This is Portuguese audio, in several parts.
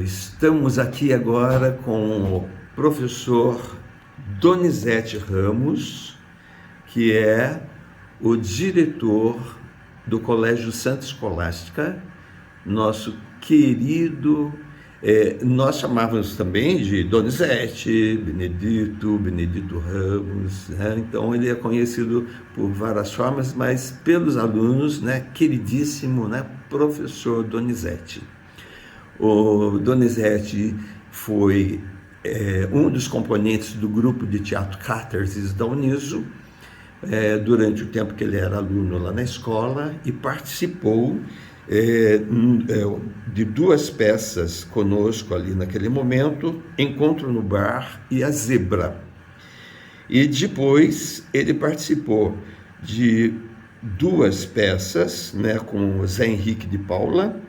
Estamos aqui agora com o professor Donizete Ramos, que é o diretor do Colégio Santa Escolástica, nosso querido, nós chamávamos também de Donizete, Benedito Ramos, né? Então ele é conhecido por várias formas, mas pelos alunos, né, queridíssimo, né, professor Donizete. O Donizete foi um dos componentes do grupo de teatro Catarsis da Uniso, durante o tempo que ele era aluno lá na escola, e participou de duas peças conosco ali naquele momento, Encontro no Bar e A Zebra. E depois ele participou de duas peças, né, com o Zé Henrique de Paula,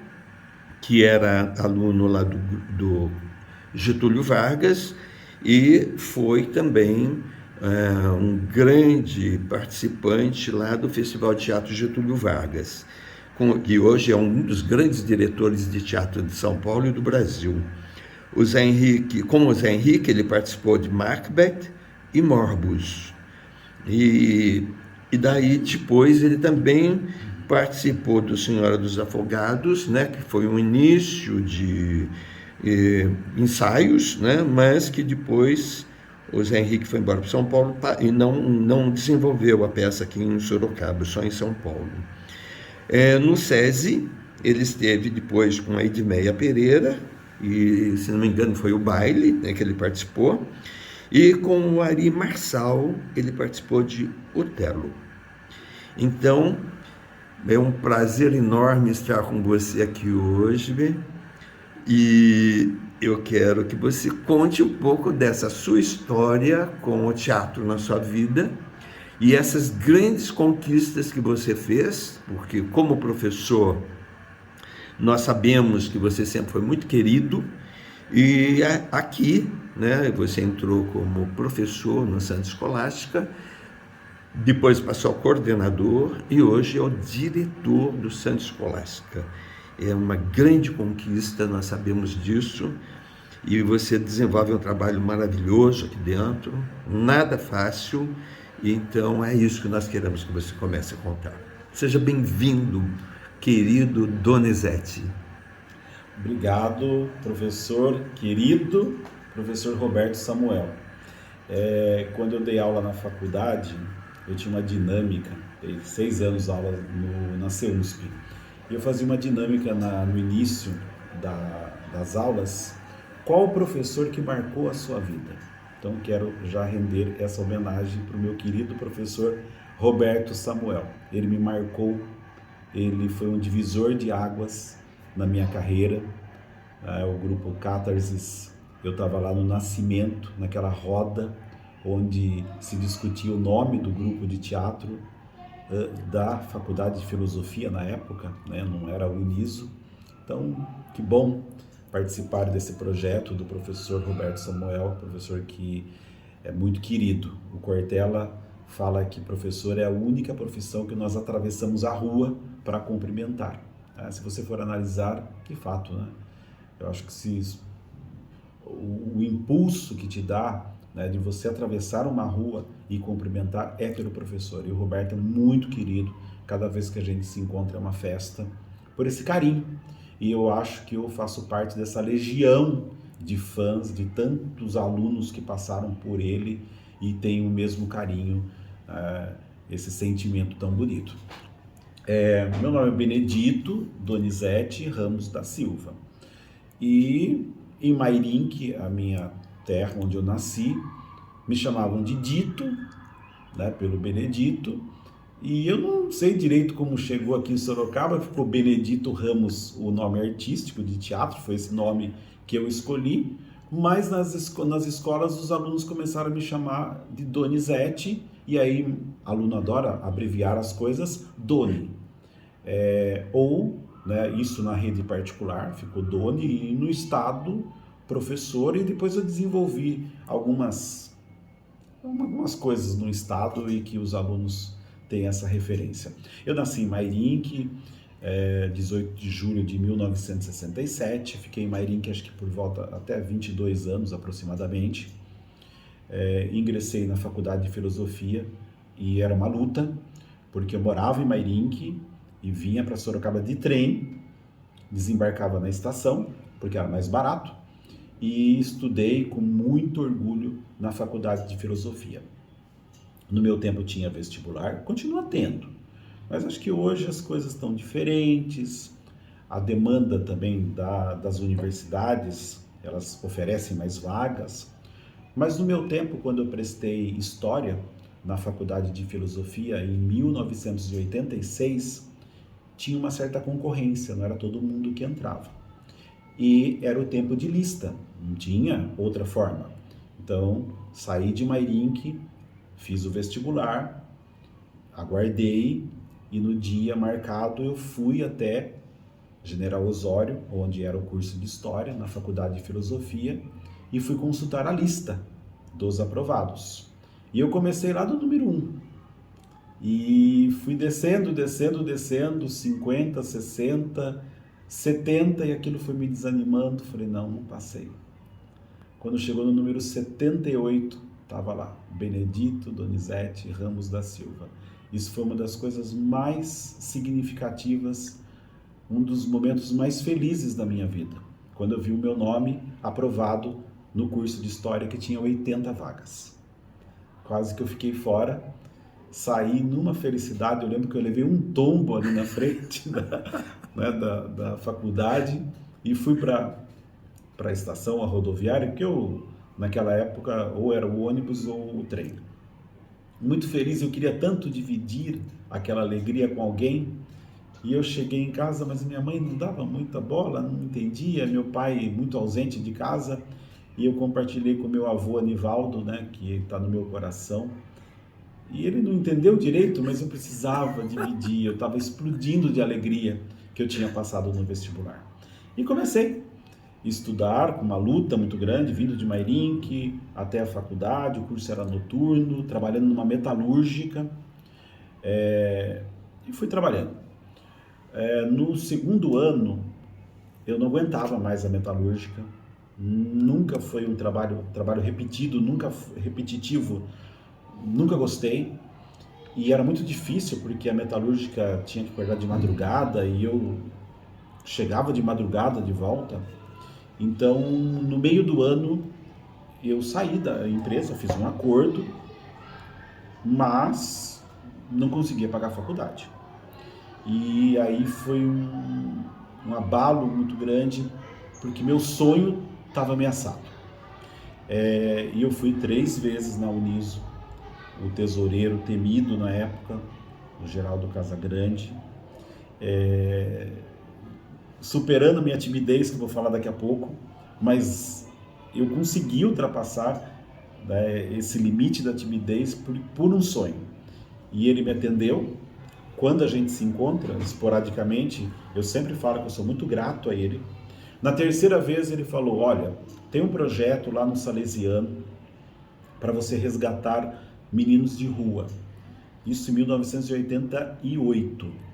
que era aluno lá do Getúlio Vargas, e foi também um grande participante lá do Festival de Teatro Getúlio Vargas, que hoje é um dos grandes diretores de teatro de São Paulo e do Brasil. Com o Zé Henrique, ele participou de Macbeth e Morbus. E daí depois ele também participou do Senhora dos Afogados, né, que foi um início de ensaios, né, mas que depois o Zé Henrique foi embora para São Paulo e não desenvolveu a peça aqui em Sorocaba, só em São Paulo. No SESI, ele esteve depois com a Edmeia Pereira, e se não me engano foi o baile, né, que ele participou, e com o Ari Marçal ele participou de Otelo. Então, é um prazer enorme estar com você aqui hoje, e eu quero que você conte um pouco dessa sua história com o teatro na sua vida e essas grandes conquistas que você fez, porque como professor nós sabemos que você sempre foi muito querido, e aqui, né, você entrou como professor no Santa Escolástica, depois passou a coordenador e hoje é o diretor do Santa Escolástica. É uma grande conquista, nós sabemos disso, e você desenvolve um trabalho maravilhoso aqui dentro, nada fácil, e então é isso que nós queremos que você comece a contar. Seja bem-vindo, querido Donizete. Obrigado, professor querido, professor Roberto Samuel. Quando eu dei aula na faculdade, eu tinha uma dinâmica, dei 6 anos aula na CEUSP, e eu fazia uma dinâmica no início das aulas. Qual o professor que marcou a sua vida? Então quero já render essa homenagem para o meu querido professor Roberto Samuel. Ele me marcou, ele foi um divisor de águas na minha carreira. O grupo Catarsis, eu estava lá no nascimento, naquela roda onde se discutia o nome do grupo de teatro da Faculdade de Filosofia na época, né? Não era a Uniso. Então, que bom participar desse projeto do professor Roberto Samuel, professor que é muito querido. O Cortella fala que professor é a única profissão que nós atravessamos a rua para cumprimentar. Se você for analisar, que fato, né? Eu acho que o impulso que te dá, né, de você atravessar uma rua e cumprimentar é pelo professor. E o Roberto é muito querido, cada vez que a gente se encontra é uma festa, por esse carinho. E eu acho que eu faço parte dessa legião de fãs, de tantos alunos que passaram por ele e têm o mesmo carinho, esse sentimento tão bonito. Meu nome é Benedito Donizete Ramos da Silva, e em Mairinque, a minha terra onde eu nasci, me chamavam de Dito, né, pelo Benedito, e eu não sei direito como chegou aqui em Sorocaba, ficou Benedito Ramos o nome artístico de teatro, foi esse nome que eu escolhi, mas nas escolas os alunos começaram a me chamar de Donizete, e aí aluno adora abreviar as coisas, Doni. Né, isso na rede particular, ficou Doni, e no estado, professor, e depois eu desenvolvi algumas coisas no estado e que os alunos têm essa referência. Eu nasci em Mairinque, 18 de julho de 1967. Fiquei em Mairinque acho que por volta até 22 anos aproximadamente. Ingressei na faculdade de filosofia e era uma luta, porque eu morava em Mairinque e vinha para Sorocaba de trem, desembarcava na estação, porque era mais barato, e estudei com muito orgulho na faculdade de filosofia. No meu tempo tinha vestibular, continua tendo, mas acho que hoje as coisas estão diferentes, a demanda também das universidades, elas oferecem mais vagas, mas no meu tempo, quando eu prestei História na faculdade de filosofia em 1986, tinha uma certa concorrência, não era todo mundo que entrava. E era o tempo de lista, não tinha outra forma. Então, saí de Mairinque, fiz o vestibular, aguardei e no dia marcado eu fui até General Osório, onde era o curso de História, na faculdade de filosofia, e fui consultar a lista dos aprovados. E eu comecei lá do número 1. E fui descendo, 50, 60, 70, e aquilo foi me desanimando. Falei, não passei. Quando chegou no número 78, estava lá, Benedito Donizete Ramos da Silva. Isso foi uma das coisas mais significativas, um dos momentos mais felizes da minha vida, quando eu vi o meu nome aprovado no curso de História, que tinha 80 vagas. Quase que eu fiquei fora, saí numa felicidade. Eu lembro que eu levei um tombo ali na frente da faculdade e fui para a estação, a rodoviária, porque eu, naquela época, ou era o ônibus ou o trem. Muito feliz, eu queria tanto dividir aquela alegria com alguém. E eu cheguei em casa, mas minha mãe não dava muita bola, não entendia, meu pai muito ausente de casa. E eu compartilhei com meu avô Anivaldo, né, que está no meu coração. E ele não entendeu direito, mas eu precisava dividir, eu estava explodindo de alegria que eu tinha passado no vestibular. E comecei a estudar com uma luta muito grande, vindo de Mairinque até a faculdade, o curso era noturno, trabalhando numa metalúrgica, e fui trabalhando. No segundo ano, eu não aguentava mais a metalúrgica, nunca foi um trabalho repetido, nunca repetitivo, nunca gostei, e era muito difícil porque a metalúrgica tinha que acordar de madrugada e eu chegava de madrugada de volta. Então, no meio do ano, eu saí da empresa, fiz um acordo, mas não conseguia pagar a faculdade. E aí foi um abalo muito grande, porque meu sonho estava ameaçado. E eu fui 3 vezes na Uniso, o tesoureiro temido na época, o Geraldo Casagrande, superando minha timidez, que eu vou falar daqui a pouco, mas eu consegui ultrapassar, né, esse limite da timidez por um sonho. E ele me atendeu. Quando a gente se encontra, esporadicamente, eu sempre falo que eu sou muito grato a ele. Na terceira vez ele falou, olha, tem um projeto lá no Salesiano para você resgatar meninos de rua. Isso em 1988.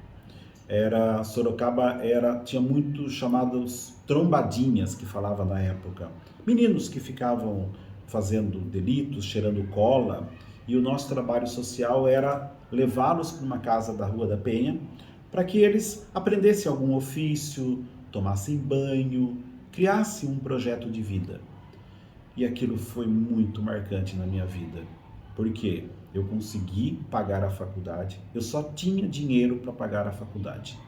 Sorocaba tinha muitos chamados trombadinhas, que falava na época. Meninos que ficavam fazendo delitos, cheirando cola, e o nosso trabalho social era levá-los para uma casa da Rua da Penha, para que eles aprendessem algum ofício, tomassem banho, criassem um projeto de vida. E aquilo foi muito marcante na minha vida, porque eu consegui pagar a faculdade, eu só tinha dinheiro para pagar a faculdade.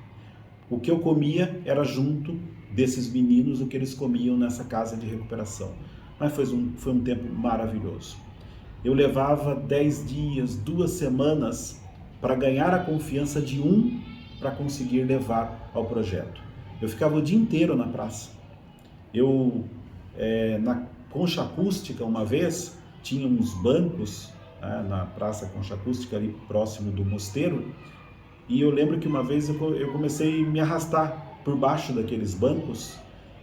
O que eu comia era junto desses meninos o que eles comiam nessa casa de recuperação. Mas foi um tempo maravilhoso. Eu levava 10 dias, 2 semanas para ganhar a confiança de um para conseguir levar ao projeto. Eu ficava o dia inteiro na praça. Na Concha Acústica, uma vez, tinha uns bancos, né, na Praça Concha Acústica, ali próximo do mosteiro, e eu lembro que uma vez eu comecei a me arrastar por baixo daqueles bancos,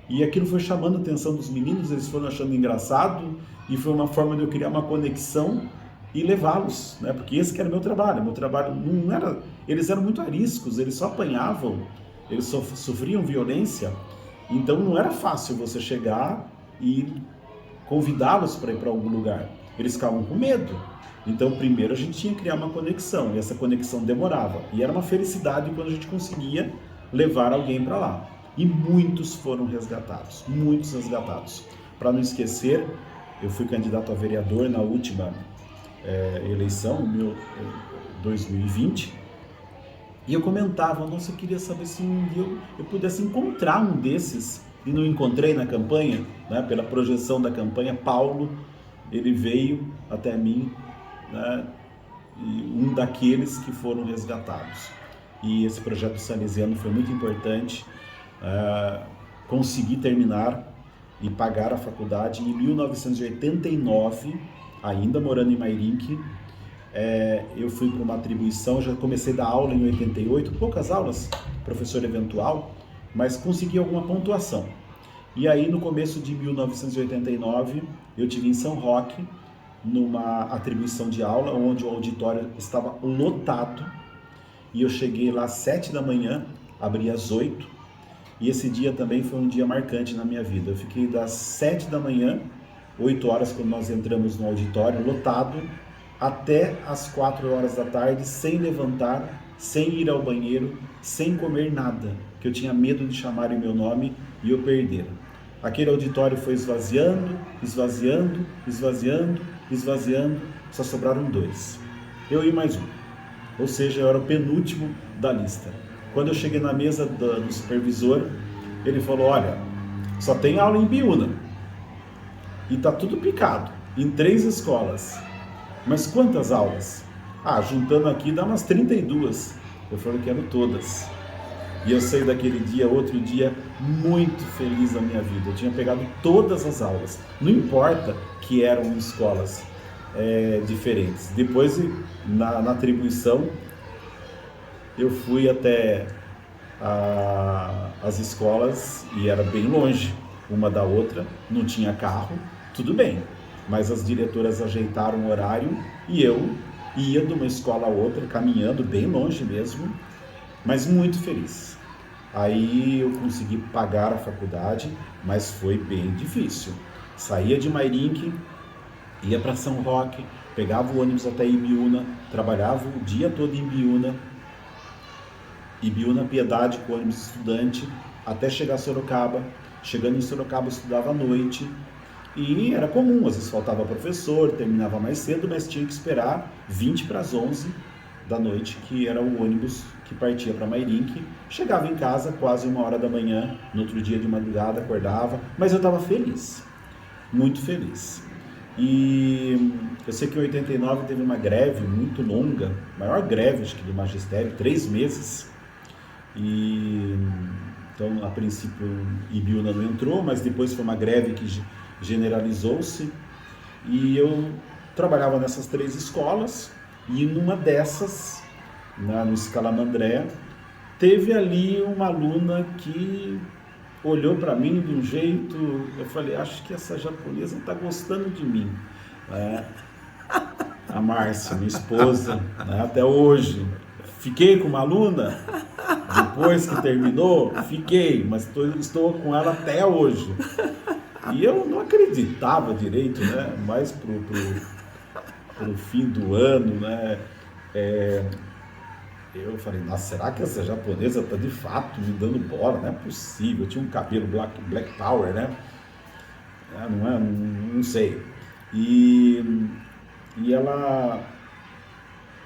e aquilo foi chamando a atenção dos meninos, eles foram achando engraçado, e foi uma forma de eu criar uma conexão e levá-los, né? Porque esse que era o meu trabalho. Meu trabalho não era... Eles eram muito ariscos, eles só apanhavam, eles sofriam violência, então não era fácil você chegar e convidá-los para ir para algum lugar. Eles ficavam com medo. Então, primeiro a gente tinha que criar uma conexão, e essa conexão demorava. E era uma felicidade quando a gente conseguia levar alguém para lá. E muitos foram resgatados, muitos resgatados. Para não esquecer, eu fui candidato a vereador na última eleição, 2020, e eu comentava, nossa, eu queria saber se um dia eu pudesse encontrar um desses, e não encontrei na campanha, né, pela projeção da campanha. Paulo, ele veio até mim, né, e um daqueles que foram resgatados. E esse projeto salesiano foi muito importante. Consegui terminar e pagar a faculdade em 1989, ainda morando em Mairinque. Eu fui para uma atribuição, já comecei a dar aula em 88, poucas aulas, professor eventual, mas consegui alguma pontuação. E aí no começo de 1989, eu tive em São Roque, numa atribuição de aula, onde o auditório estava lotado, e eu cheguei lá às 7 da manhã, abri às 8, e esse dia também foi um dia marcante na minha vida. Eu fiquei das 7 da manhã, 8 horas quando nós entramos no auditório, lotado, até as 4 horas da tarde, sem levantar, sem ir ao banheiro, sem comer nada, que eu tinha medo de chamarem meu nome e eu perder. Aquele auditório foi esvaziando, esvaziando, esvaziando, esvaziando, só sobraram 2. Eu e mais um. Ou seja, eu era o penúltimo da lista. Quando eu cheguei na mesa do supervisor, ele falou, olha, só tem aula em Biúna. E tá tudo picado, em 3 escolas. Mas quantas aulas? Juntando aqui dá umas 32. Eu falei, eu quero todas. E eu saí daquele dia, outro dia, muito feliz da minha vida. Eu tinha pegado todas as aulas. Não importa que eram em escolas diferentes. Depois, na atribuição, eu fui até as escolas e era bem longe uma da outra. Não tinha carro, tudo bem. Mas as diretoras ajeitaram o horário e eu ia de uma escola a outra, caminhando bem longe mesmo, mas muito feliz. Aí eu consegui pagar a faculdade, mas foi bem difícil. Saía de Mairinque, ia para São Roque, pegava o ônibus até Ibiúna, trabalhava o dia todo em Ibiúna, Piedade com ônibus estudante, até chegar a Sorocaba. Chegando em Sorocaba, eu estudava à noite. E era comum, às vezes faltava professor, terminava mais cedo, mas tinha que esperar 20 para as 11 da noite, que era o ônibus que partia para Mairinque. Chegava em casa quase 1 hora da manhã, no outro dia de madrugada, acordava, mas eu estava feliz, muito feliz. E eu sei que em 89 teve uma greve muito longa, maior greve acho que do magistério, 3 meses. E então, a princípio, Ibiúna não entrou, mas depois foi uma greve que generalizou-se, e eu trabalhava nessas 3 escolas, e numa dessas, no Escalamandré, teve ali uma aluna que olhou para mim de um jeito, eu falei, acho que essa japonesa está gostando de mim. A Márcia, minha esposa, até hoje. Fiquei com uma aluna, depois que terminou, fiquei, mas estou com ela até hoje. E eu não acreditava direito, né? Mas pro fim do ano, né? Eu falei, nossa, será que essa japonesa está de fato me dando bola? Não é possível. Eu tinha um cabelo Black Power, né? Não sei. E ela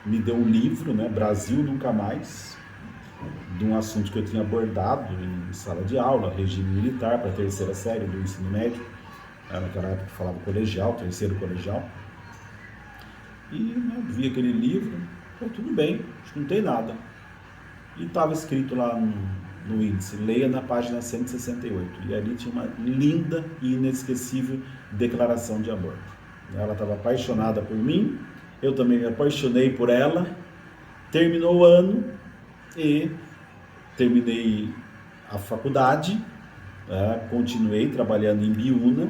me deu um livro, né? Brasil Nunca Mais, de um assunto que eu tinha abordado em sala de aula, regime militar para a 3ª série do ensino médio. Naquela época eu falava colegial, 3º colegial. E vi aquele livro, falei, tudo bem, acho que não tem nada. E estava escrito lá no índice, leia na página 168. E ali tinha uma linda e inesquecível declaração de amor. Ela estava apaixonada por mim, eu também me apaixonei por ela. Terminou o ano e terminei a faculdade, continuei trabalhando em Biúna,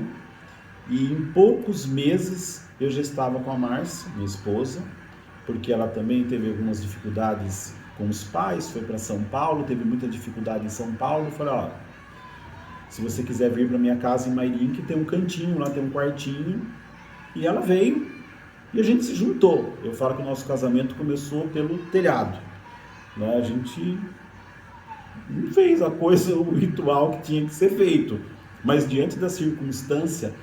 e em poucos meses eu já estava com a Márcia, minha esposa, porque ela também teve algumas dificuldades com os pais, foi para São Paulo, teve muita dificuldade em São Paulo. Eu falei, ó, se você quiser vir para minha casa em Mairim, que tem um cantinho lá, tem um quartinho. E ela veio e a gente se juntou. Eu falo que o nosso casamento começou pelo telhado, né? A gente fez a coisa, o ritual que tinha que ser feito. Mas diante da circunstância,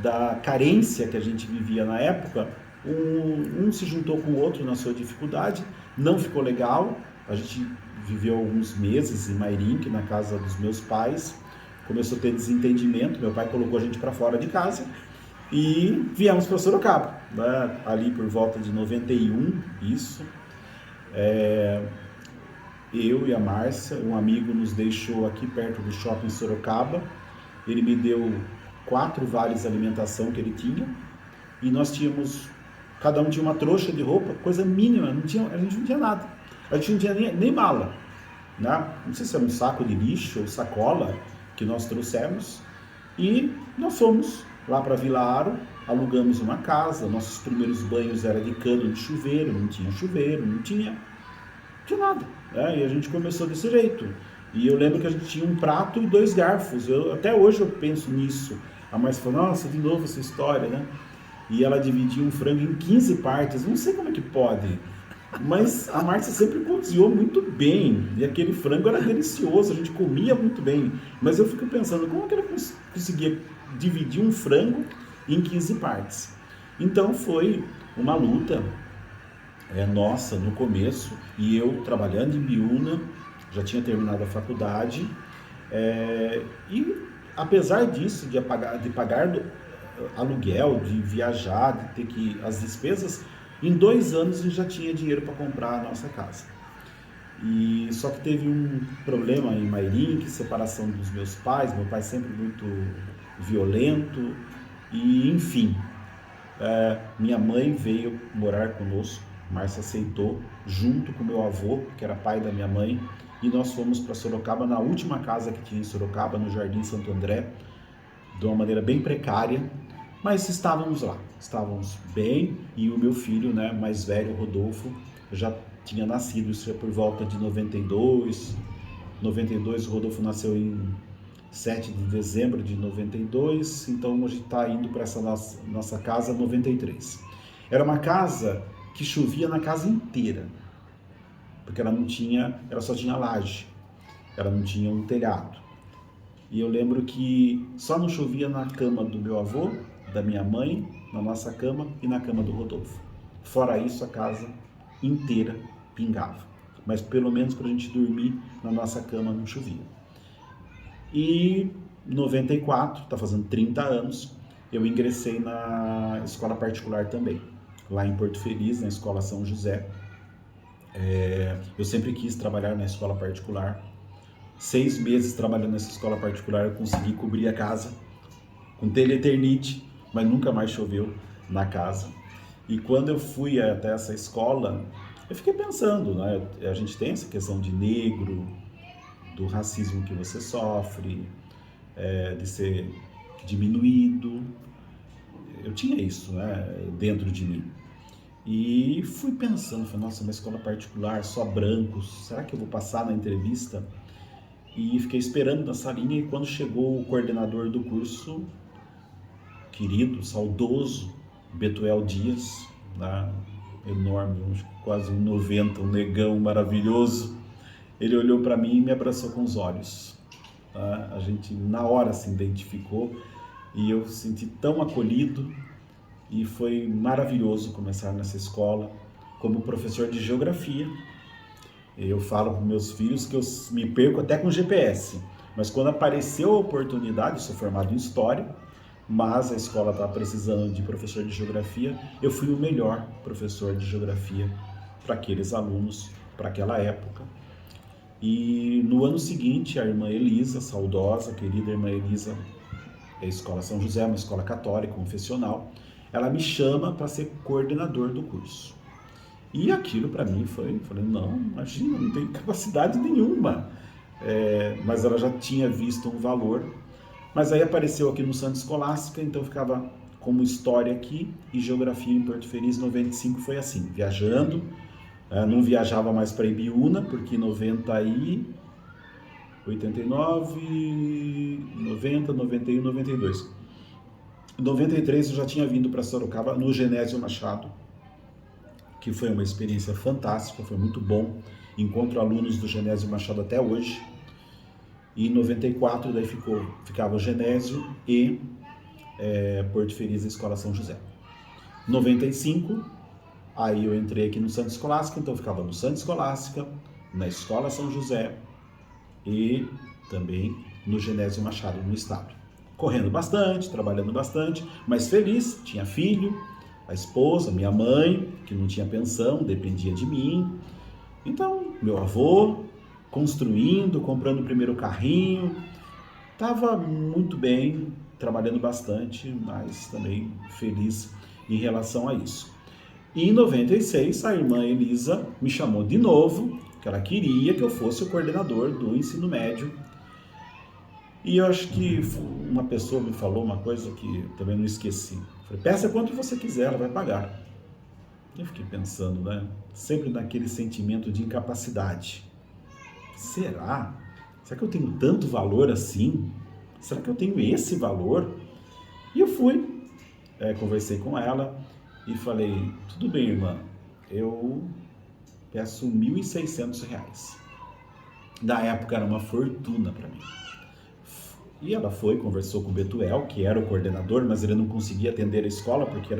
da carência que a gente vivia na época, um se juntou com o outro na sua dificuldade, não ficou legal. A gente viveu alguns meses em Mairim, na casa dos meus pais, começou a ter desentendimento, meu pai colocou a gente para fora de casa e viemos para Sorocaba, né? Ali por volta de 91, isso. Eu e a Márcia, um amigo nos deixou aqui perto do shopping Sorocaba, ele me deu 4 vales alimentação que ele tinha, e nós tínhamos, cada um tinha uma trouxa de roupa, coisa mínima, a gente não tinha nada, a gente não tinha nem mala, né? Não sei se era um saco de lixo ou sacola que nós trouxemos, e nós fomos lá para Vila Aro, alugamos uma casa, nossos primeiros banhos eram de cano de chuveiro, não tinha nada, né? E a gente começou desse jeito. E eu lembro que a gente tinha um prato e 2 garfos. Até hoje eu penso nisso. A Márcia falou, nossa, de novo essa história, né? E ela dividia um frango em 15 partes. Não sei como é que pode, mas a Márcia sempre cozinhou muito bem. E aquele frango era delicioso, a gente comia muito bem. Mas eu fico pensando, como é que ela conseguia dividir um frango em 15 partes? Então foi uma luta nossa no começo, e eu trabalhando em Biúna, já tinha terminado a faculdade, e apesar disso, de pagar aluguel, de viajar, de ter que as despesas, em 2 anos a gente já tinha dinheiro para comprar a nossa casa. E só que teve um problema em Mairim, que separação dos meus pais, meu pai sempre muito violento, e enfim, minha mãe veio morar conosco. Márcia aceitou, junto com meu avô, que era pai da minha mãe, e nós fomos para Sorocaba, na última casa que tinha em Sorocaba, no Jardim Santo André, de uma maneira bem precária, mas estávamos lá, estávamos bem, e o meu filho, né, mais velho, Rodolfo, já tinha nascido, isso é por volta de 92, o Rodolfo nasceu em 7 de dezembro de 92, então a gente está indo para essa nossa casa 93. Era uma casa que chovia na casa inteira, porque ela só tinha laje, ela não tinha um telhado. E eu lembro que só não chovia na cama do meu avô, da minha mãe, na nossa cama e na cama do Rodolfo. Fora isso, a casa inteira pingava, mas pelo menos para a gente dormir na nossa cama não chovia. E em 94, está fazendo 30 anos, eu ingressei na escola particular também, lá em Porto Feliz, na Escola São José. Eu sempre quis trabalhar na escola particular. 6 meses trabalhando nessa escola particular, eu consegui cobrir a casa com telha Eternite, mas nunca mais choveu na casa. E quando eu fui até essa escola, eu fiquei pensando, né? A gente tem essa questão de negro, do racismo que você sofre, de ser diminuído. Eu tinha isso, né, dentro de mim. E fui pensando, falei, nossa, uma escola particular, só brancos, será que eu vou passar na entrevista? E fiquei esperando na salinha, e quando chegou o coordenador do curso, querido, saudoso, Betuel Dias, né, enorme, quase 1,90, um negão maravilhoso, ele olhou para mim e me abraçou com os olhos. Tá? A gente na hora se identificou, e eu senti tão acolhido, e foi maravilhoso começar nessa escola como professor de geografia. Eu falo para meus filhos que eu me perco até com GPS, mas quando apareceu a oportunidade, eu sou formado em História, mas a escola estava precisando de professor de geografia, eu fui o melhor professor de geografia para aqueles alunos, para aquela época. E no ano seguinte, a irmã Elisa, saudosa, querida irmã Elisa, a Escola São José, uma escola católica, confessional, ela me chama para ser coordenador do curso. E aquilo para mim falei, não, imagina, não tenho capacidade nenhuma. Mas ela já tinha visto um valor. Mas aí apareceu aqui no Santa Escolástica, então ficava como história aqui e geografia em Porto Feliz. 95 foi assim, viajando, não viajava mais para Ibiúna, porque em 89, 90, 91, 92. Em 93 eu já tinha vindo para Sorocaba no Genésio Machado, que foi uma experiência fantástica, foi muito bom. Encontro alunos do Genésio Machado até hoje. E em 94 daí ficava o Genésio e Porto Feliz, a Escola São José. 95, aí eu entrei aqui no Santa Escolástica, então eu ficava no Santa Escolástica, na Escola São José e também no Genésio Machado, no estado. Correndo bastante, trabalhando bastante, mas feliz, tinha filho, a esposa, minha mãe, que não tinha pensão, dependia de mim. Então, meu avô, construindo, comprando o primeiro carrinho, estava muito bem, trabalhando bastante, mas também feliz em relação a isso. E em 96, a irmã Elisa me chamou de novo, que ela queria que eu fosse o coordenador do ensino médio. E eu acho que uma pessoa me falou uma coisa que também não esqueci. Falei, peça quanto você quiser, ela vai pagar. Eu fiquei pensando, né? Sempre naquele sentimento de incapacidade. Será? Será que eu tenho tanto valor assim? Será que eu tenho esse valor? E eu fui, conversei com ela e falei, tudo bem, irmã, eu peço R$1.600. Na época era uma fortuna para mim. E ela foi, conversou com o Betuel, que era o coordenador, mas ele não conseguia atender a escola, porque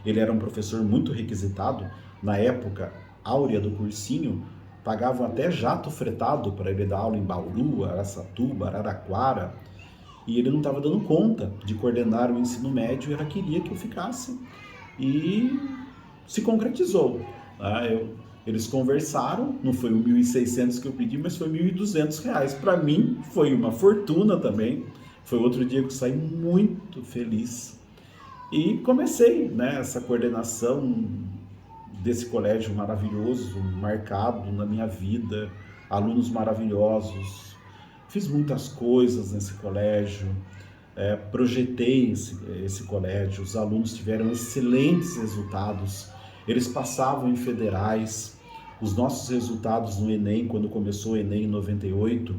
ele era um professor muito requisitado. Na época áurea do cursinho, pagavam até jato fretado para ele dar aula em Bauru, Araçatuba, Araraquara, e ele não estava dando conta de coordenar o ensino médio, e ela queria que eu ficasse, e se concretizou. Eles conversaram, não foi o 1.600 que eu pedi, mas foi R$1.200. Para mim foi uma fortuna também, foi outro dia que eu saí muito feliz. E comecei, né, essa coordenação desse colégio maravilhoso, marcado na minha vida, alunos maravilhosos. Fiz muitas coisas nesse colégio, projetei esse colégio, os alunos tiveram excelentes resultados, eles passavam em federais. Os nossos resultados no Enem, quando começou o Enem em 98,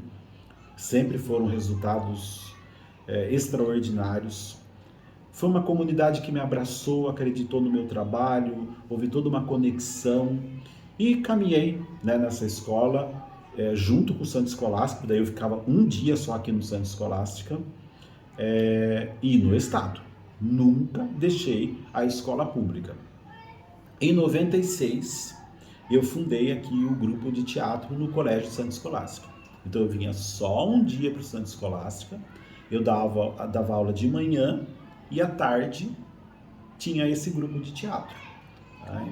sempre foram resultados extraordinários. Foi uma comunidade que me abraçou, acreditou no meu trabalho, houve toda uma conexão e caminhei, né, nessa escola junto com o Santa Escolástica. Daí eu ficava um dia só aqui no Santa Escolástica e no estado. Nunca deixei a escola pública. Em 96, eu fundei aqui o grupo de teatro no Colégio Santa Escolástica. Então eu vinha só um dia para o Santa Escolástica, eu dava aula de manhã e à tarde tinha esse grupo de teatro.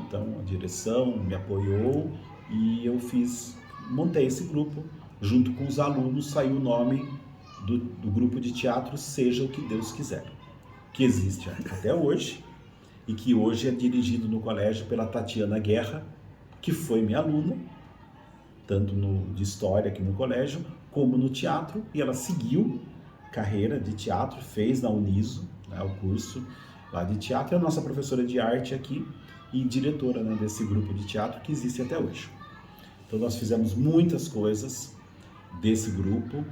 Então a direção me apoiou e eu montei esse grupo. Junto com os alunos saiu o nome do grupo de teatro Seja o que Deus Quiser, que existe até hoje e que hoje é dirigido no colégio pela Tatiana Guerra, que foi minha aluna, tanto de história aqui no colégio, como no teatro, e ela seguiu carreira de teatro, fez na Uniso, né, o curso lá de teatro, e a nossa professora de arte aqui e diretora, né, desse grupo de teatro que existe até hoje. Então nós fizemos muitas coisas desse grupo,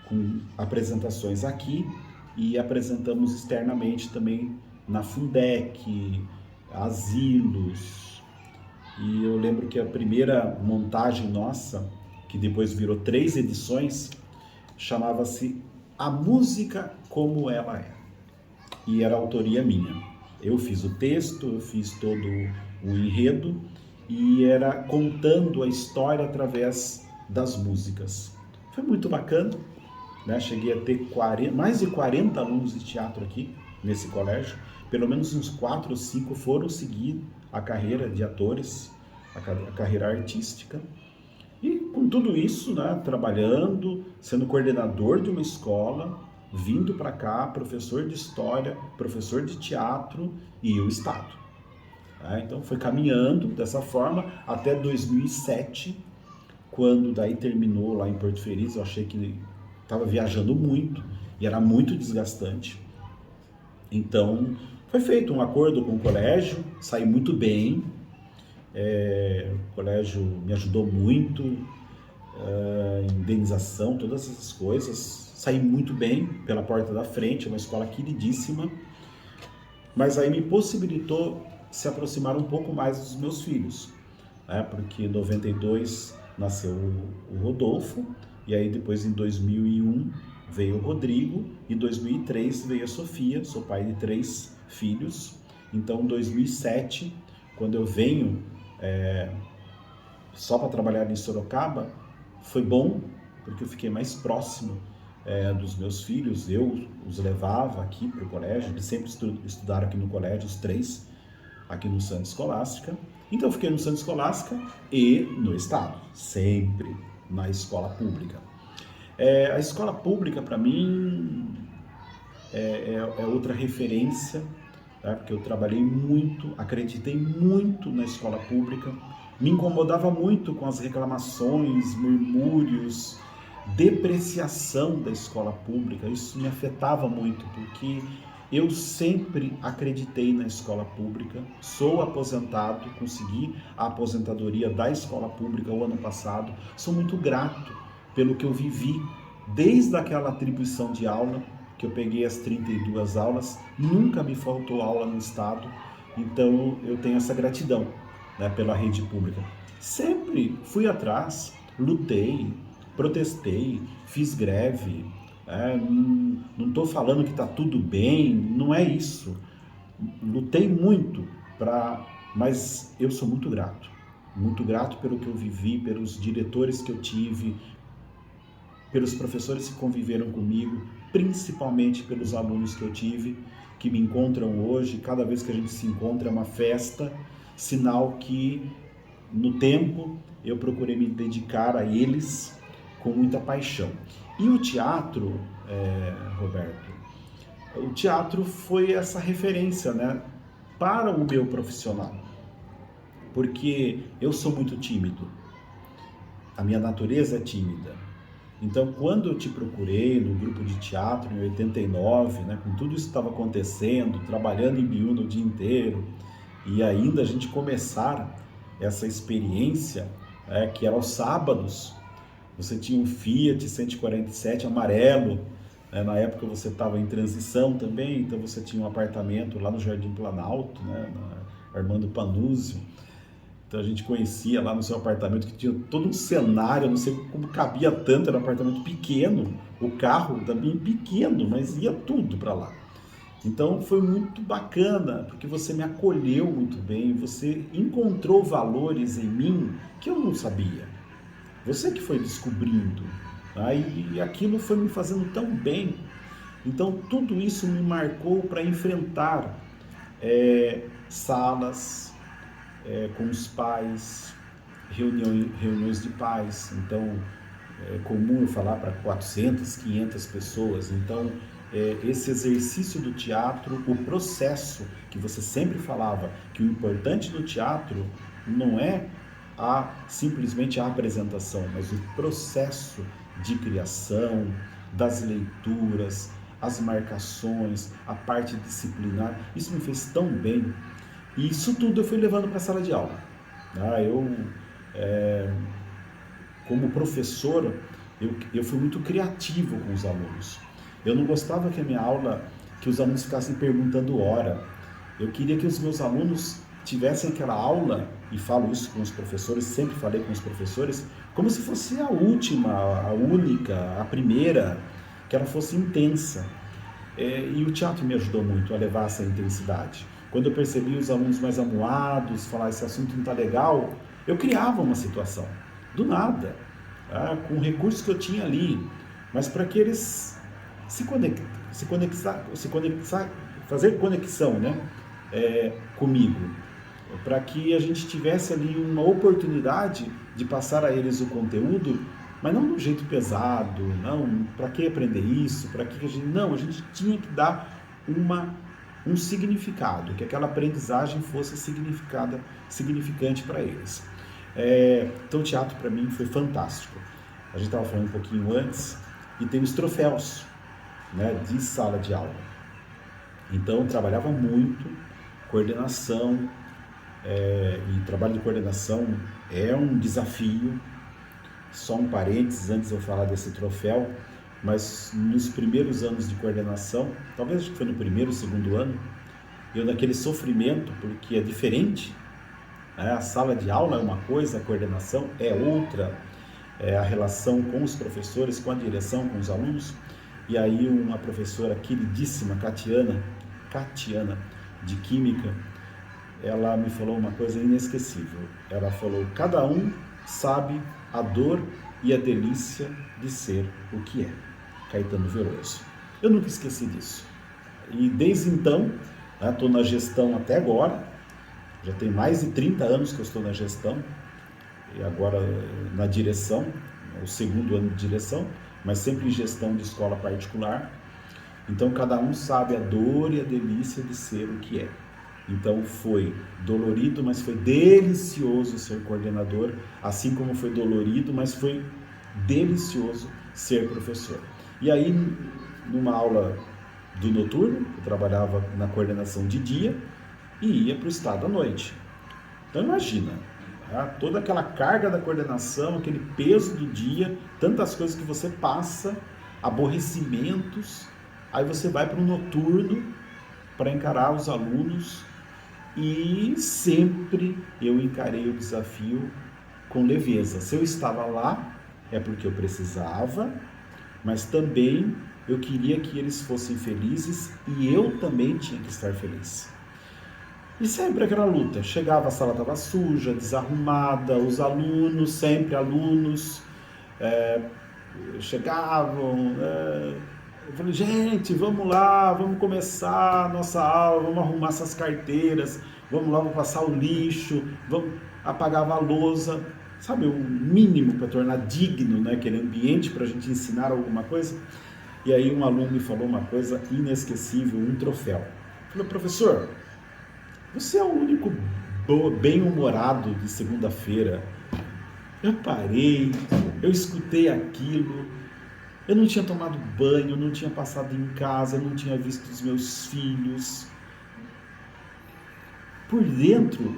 com apresentações aqui e apresentamos externamente também na Fundec, asilos. E eu lembro que a primeira montagem nossa, que depois virou 3 edições, chamava-se A Música Como Ela É. E era autoria minha. Eu fiz o texto, eu fiz todo o enredo e era contando a história através das músicas. Foi muito bacana, né? Cheguei a ter mais de 40 alunos de teatro aqui nesse colégio. Pelo menos uns 4 ou 5 foram seguir a carreira de atores, a carreira artística. E com tudo isso, né, trabalhando, sendo coordenador de uma escola, vindo para cá, professor de história, professor de teatro e o Estado. Então foi caminhando dessa forma até 2007, quando daí terminou lá em Porto Feliz. Eu achei que estava viajando muito e era muito desgastante. Então Foi feito um acordo com o colégio, saí muito bem, o colégio me ajudou muito, indenização, todas essas coisas, saí muito bem pela porta da frente, uma escola queridíssima, mas aí me possibilitou se aproximar um pouco mais dos meus filhos, né? Porque em 92 nasceu o Rodolfo, e aí depois em 2001 veio o Rodrigo, e em 2003 veio a Sofia, sou pai de 3 filhos. Então em 2007, quando eu venho só para trabalhar em Sorocaba, foi bom, porque eu fiquei mais próximo dos meus filhos, eu os levava aqui para o colégio, eles sempre estudaram aqui no colégio, os 3, aqui no Santa Escolástica. Então eu fiquei no Santa Escolástica e no Estado, sempre na escola pública. A escola pública, para mim, é outra referência, tá? Porque eu trabalhei muito, acreditei muito na escola pública, me incomodava muito com as reclamações, murmúrios, depreciação da escola pública. Isso me afetava muito, porque eu sempre acreditei na escola pública, sou aposentado, consegui a aposentadoria da escola pública o ano passado, sou muito grato pelo que eu vivi, desde aquela atribuição de aula, que eu peguei as 32 aulas, nunca me faltou aula no Estado, então eu tenho essa gratidão, né, pela rede pública. Sempre fui atrás, lutei, protestei, fiz greve, não estou falando que está tudo bem, não é isso. Lutei muito, mas eu sou muito grato pelo que eu vivi, pelos diretores que eu tive, pelos professores que conviveram comigo, principalmente pelos alunos que eu tive, que me encontram hoje. Cada vez que a gente se encontra é uma festa, sinal que no tempo eu procurei me dedicar a eles com muita paixão. E o teatro, Roberto, o teatro foi essa referência, né, para o meu profissional, porque eu sou muito tímido, a minha natureza é tímida. Então, quando eu te procurei no grupo de teatro em 89, né, com tudo isso que estava acontecendo, trabalhando em Biúna o dia inteiro, e ainda a gente começar essa experiência, que era aos sábados, você tinha um Fiat 147 amarelo, né, na época você estava em transição também, então você tinha um apartamento lá no Jardim Planalto, né, na Armando Panuzio. Então a gente conhecia lá no seu apartamento que tinha todo um cenário, não sei como cabia tanto, era um apartamento pequeno, o carro também pequeno, mas ia tudo para lá. Então foi muito bacana, porque você me acolheu muito bem, você encontrou valores em mim que eu não sabia. Você que foi descobrindo, tá? E aquilo foi me fazendo tão bem. Então tudo isso me marcou para enfrentar salas, com os pais, reuniões de pais. Então é comum eu falar para 400, 500 pessoas. Então esse exercício do teatro, o processo que você sempre falava, que o importante do teatro não é simplesmente a apresentação, mas o processo de criação, das leituras, as marcações, a parte disciplinar, isso me fez tão bem. E isso tudo eu fui levando para a sala de aula. Como professor, eu fui muito criativo com os alunos. Eu não gostava que a minha aula, que os alunos ficassem perguntando hora. Eu queria que os meus alunos tivessem aquela aula, e falo isso com os professores, sempre falei com os professores, como se fosse a última, a única, a primeira, que ela fosse intensa. E o teatro me ajudou muito a levar essa intensidade. Quando eu percebi os alunos mais amuados, falar esse assunto não está legal, eu criava uma situação, do nada, com o recurso que eu tinha ali, mas para que eles fazer conexão, né, comigo, para que a gente tivesse ali uma oportunidade de passar a eles o conteúdo, mas não de um jeito pesado, não, para que aprender isso, para que a gente... Não, a gente tinha que dar um significado, que aquela aprendizagem fosse significante para eles. Então o teatro para mim foi fantástico. A gente estava falando um pouquinho antes, e tem os troféus, né, de sala de aula. Então, eu trabalhava muito, coordenação, e trabalho de coordenação é um desafio. Só um parênteses antes de eu falar desse troféu, mas nos primeiros anos de coordenação, talvez acho que foi no primeiro, segundo ano, eu naquele sofrimento, porque é diferente, né? A sala de aula é uma coisa, a coordenação é outra, a relação com os professores, com a direção, com os alunos. E aí uma professora queridíssima, Catiana, de Química, ela me falou uma coisa inesquecível. Ela falou: cada um sabe a dor e a delícia de ser o que é. Caetano Veloso. Eu nunca esqueci disso. E desde então, estou na gestão até agora, já tem mais de 30 anos que eu estou na gestão, e agora na direção, o segundo ano de direção, mas sempre em gestão de escola particular. Então cada um sabe a dor e a delícia de ser o que é. Então foi dolorido, mas foi delicioso ser coordenador, assim como foi dolorido, mas foi delicioso ser professor. E aí, numa aula do noturno, eu trabalhava na coordenação de dia e ia para o estado à noite. Então imagina, toda aquela carga da coordenação, aquele peso do dia, tantas coisas que você passa, aborrecimentos, aí você vai para o noturno para encarar os alunos. E sempre eu encarei o desafio com leveza. Se eu estava lá, é porque eu precisava, mas também eu queria que eles fossem felizes e eu também tinha que estar feliz. E sempre aquela luta. Chegava, a sala estava suja, desarrumada, os alunos, sempre alunos, chegavam... Eu falei: gente, vamos lá, vamos começar a nossa aula, vamos arrumar essas carteiras, vamos lá, vamos passar o lixo, vamos apagar a lousa, sabe, o mínimo para tornar digno, né, aquele ambiente para a gente ensinar alguma coisa. E aí um aluno me falou uma coisa inesquecível, um troféu. Falou: professor, você é o único bem-humorado de segunda-feira. Eu parei, eu escutei aquilo. Eu não tinha tomado banho, não tinha passado em casa, não tinha visto os meus filhos. Por dentro,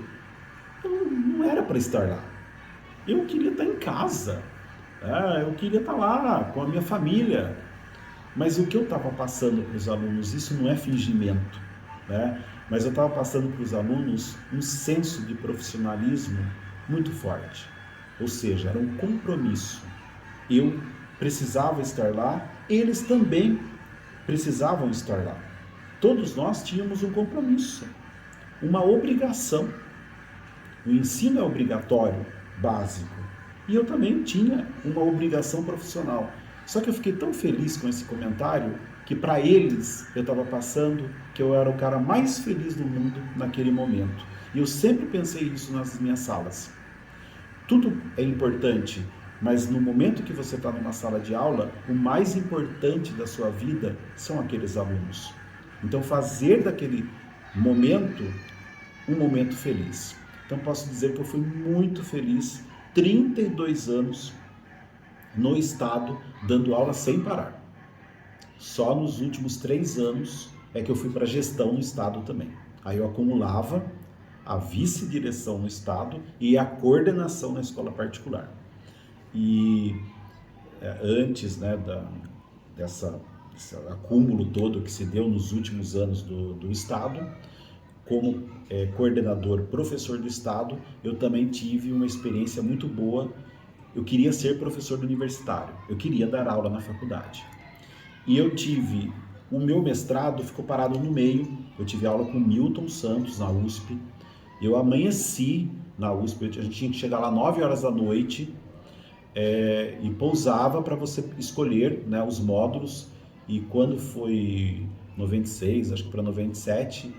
eu não era para estar lá. Eu queria estar em casa. Eu queria estar lá com a minha família. Mas o que eu estava passando para os alunos, isso não é fingimento, né? Mas eu estava passando para os alunos um senso de profissionalismo muito forte. Ou seja, era um compromisso. Eu precisava estar lá, eles também precisavam estar lá. Todos nós tínhamos um compromisso, uma obrigação. O ensino é obrigatório, básico, e eu também tinha uma obrigação profissional. Só que eu fiquei tão feliz com esse comentário que para eles eu estava passando que eu era o cara mais feliz do mundo naquele momento. E eu sempre pensei isso nas minhas salas. Tudo é importante, mas no momento que você está numa sala de aula, o mais importante da sua vida são aqueles alunos. Então, fazer daquele momento um momento feliz. Então, posso dizer que eu fui muito feliz, 32 anos no estado, dando aula sem parar. Só nos últimos 3 anos é que eu fui para a gestão no estado também. Aí eu acumulava a vice-direção no estado e a coordenação na escola particular. E antes, né, desse acúmulo todo que se deu nos últimos anos do Estado, como coordenador, professor do Estado, eu também tive uma experiência muito boa. Eu queria ser professor universitário, eu queria dar aula na faculdade. E eu tive, o meu mestrado ficou parado no meio, eu tive aula com Milton Santos na USP, eu amanheci na USP, a gente tinha que chegar lá 9 horas da noite, e pousava para você escolher, né, os módulos. E quando foi 96, acho que para 97,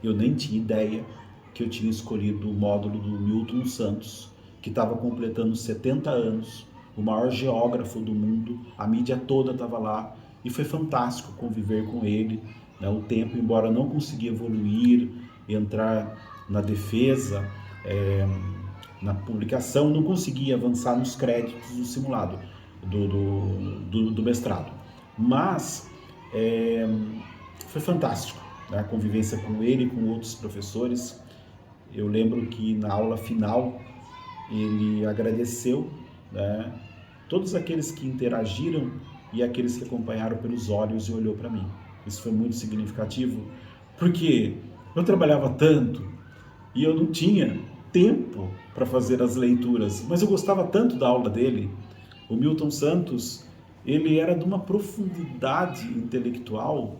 eu nem tinha ideia que eu tinha escolhido o módulo do Milton Santos, que estava completando 70 anos, o maior geógrafo do mundo, a mídia toda estava lá, e foi fantástico conviver com ele, né, o tempo, embora não conseguia evoluir, entrar na defesa, na publicação, não conseguia avançar nos créditos do simulado, do mestrado. Mas Foi fantástico, né? A convivência com ele e com outros professores. Eu lembro que na aula final ele agradeceu, né, todos aqueles que interagiram e aqueles que acompanharam pelos olhos e olhou para mim. Isso foi muito significativo, porque eu trabalhava tanto e eu não tinha tempo para fazer as leituras, mas eu gostava tanto da aula dele. O Milton Santos, ele era de uma profundidade intelectual,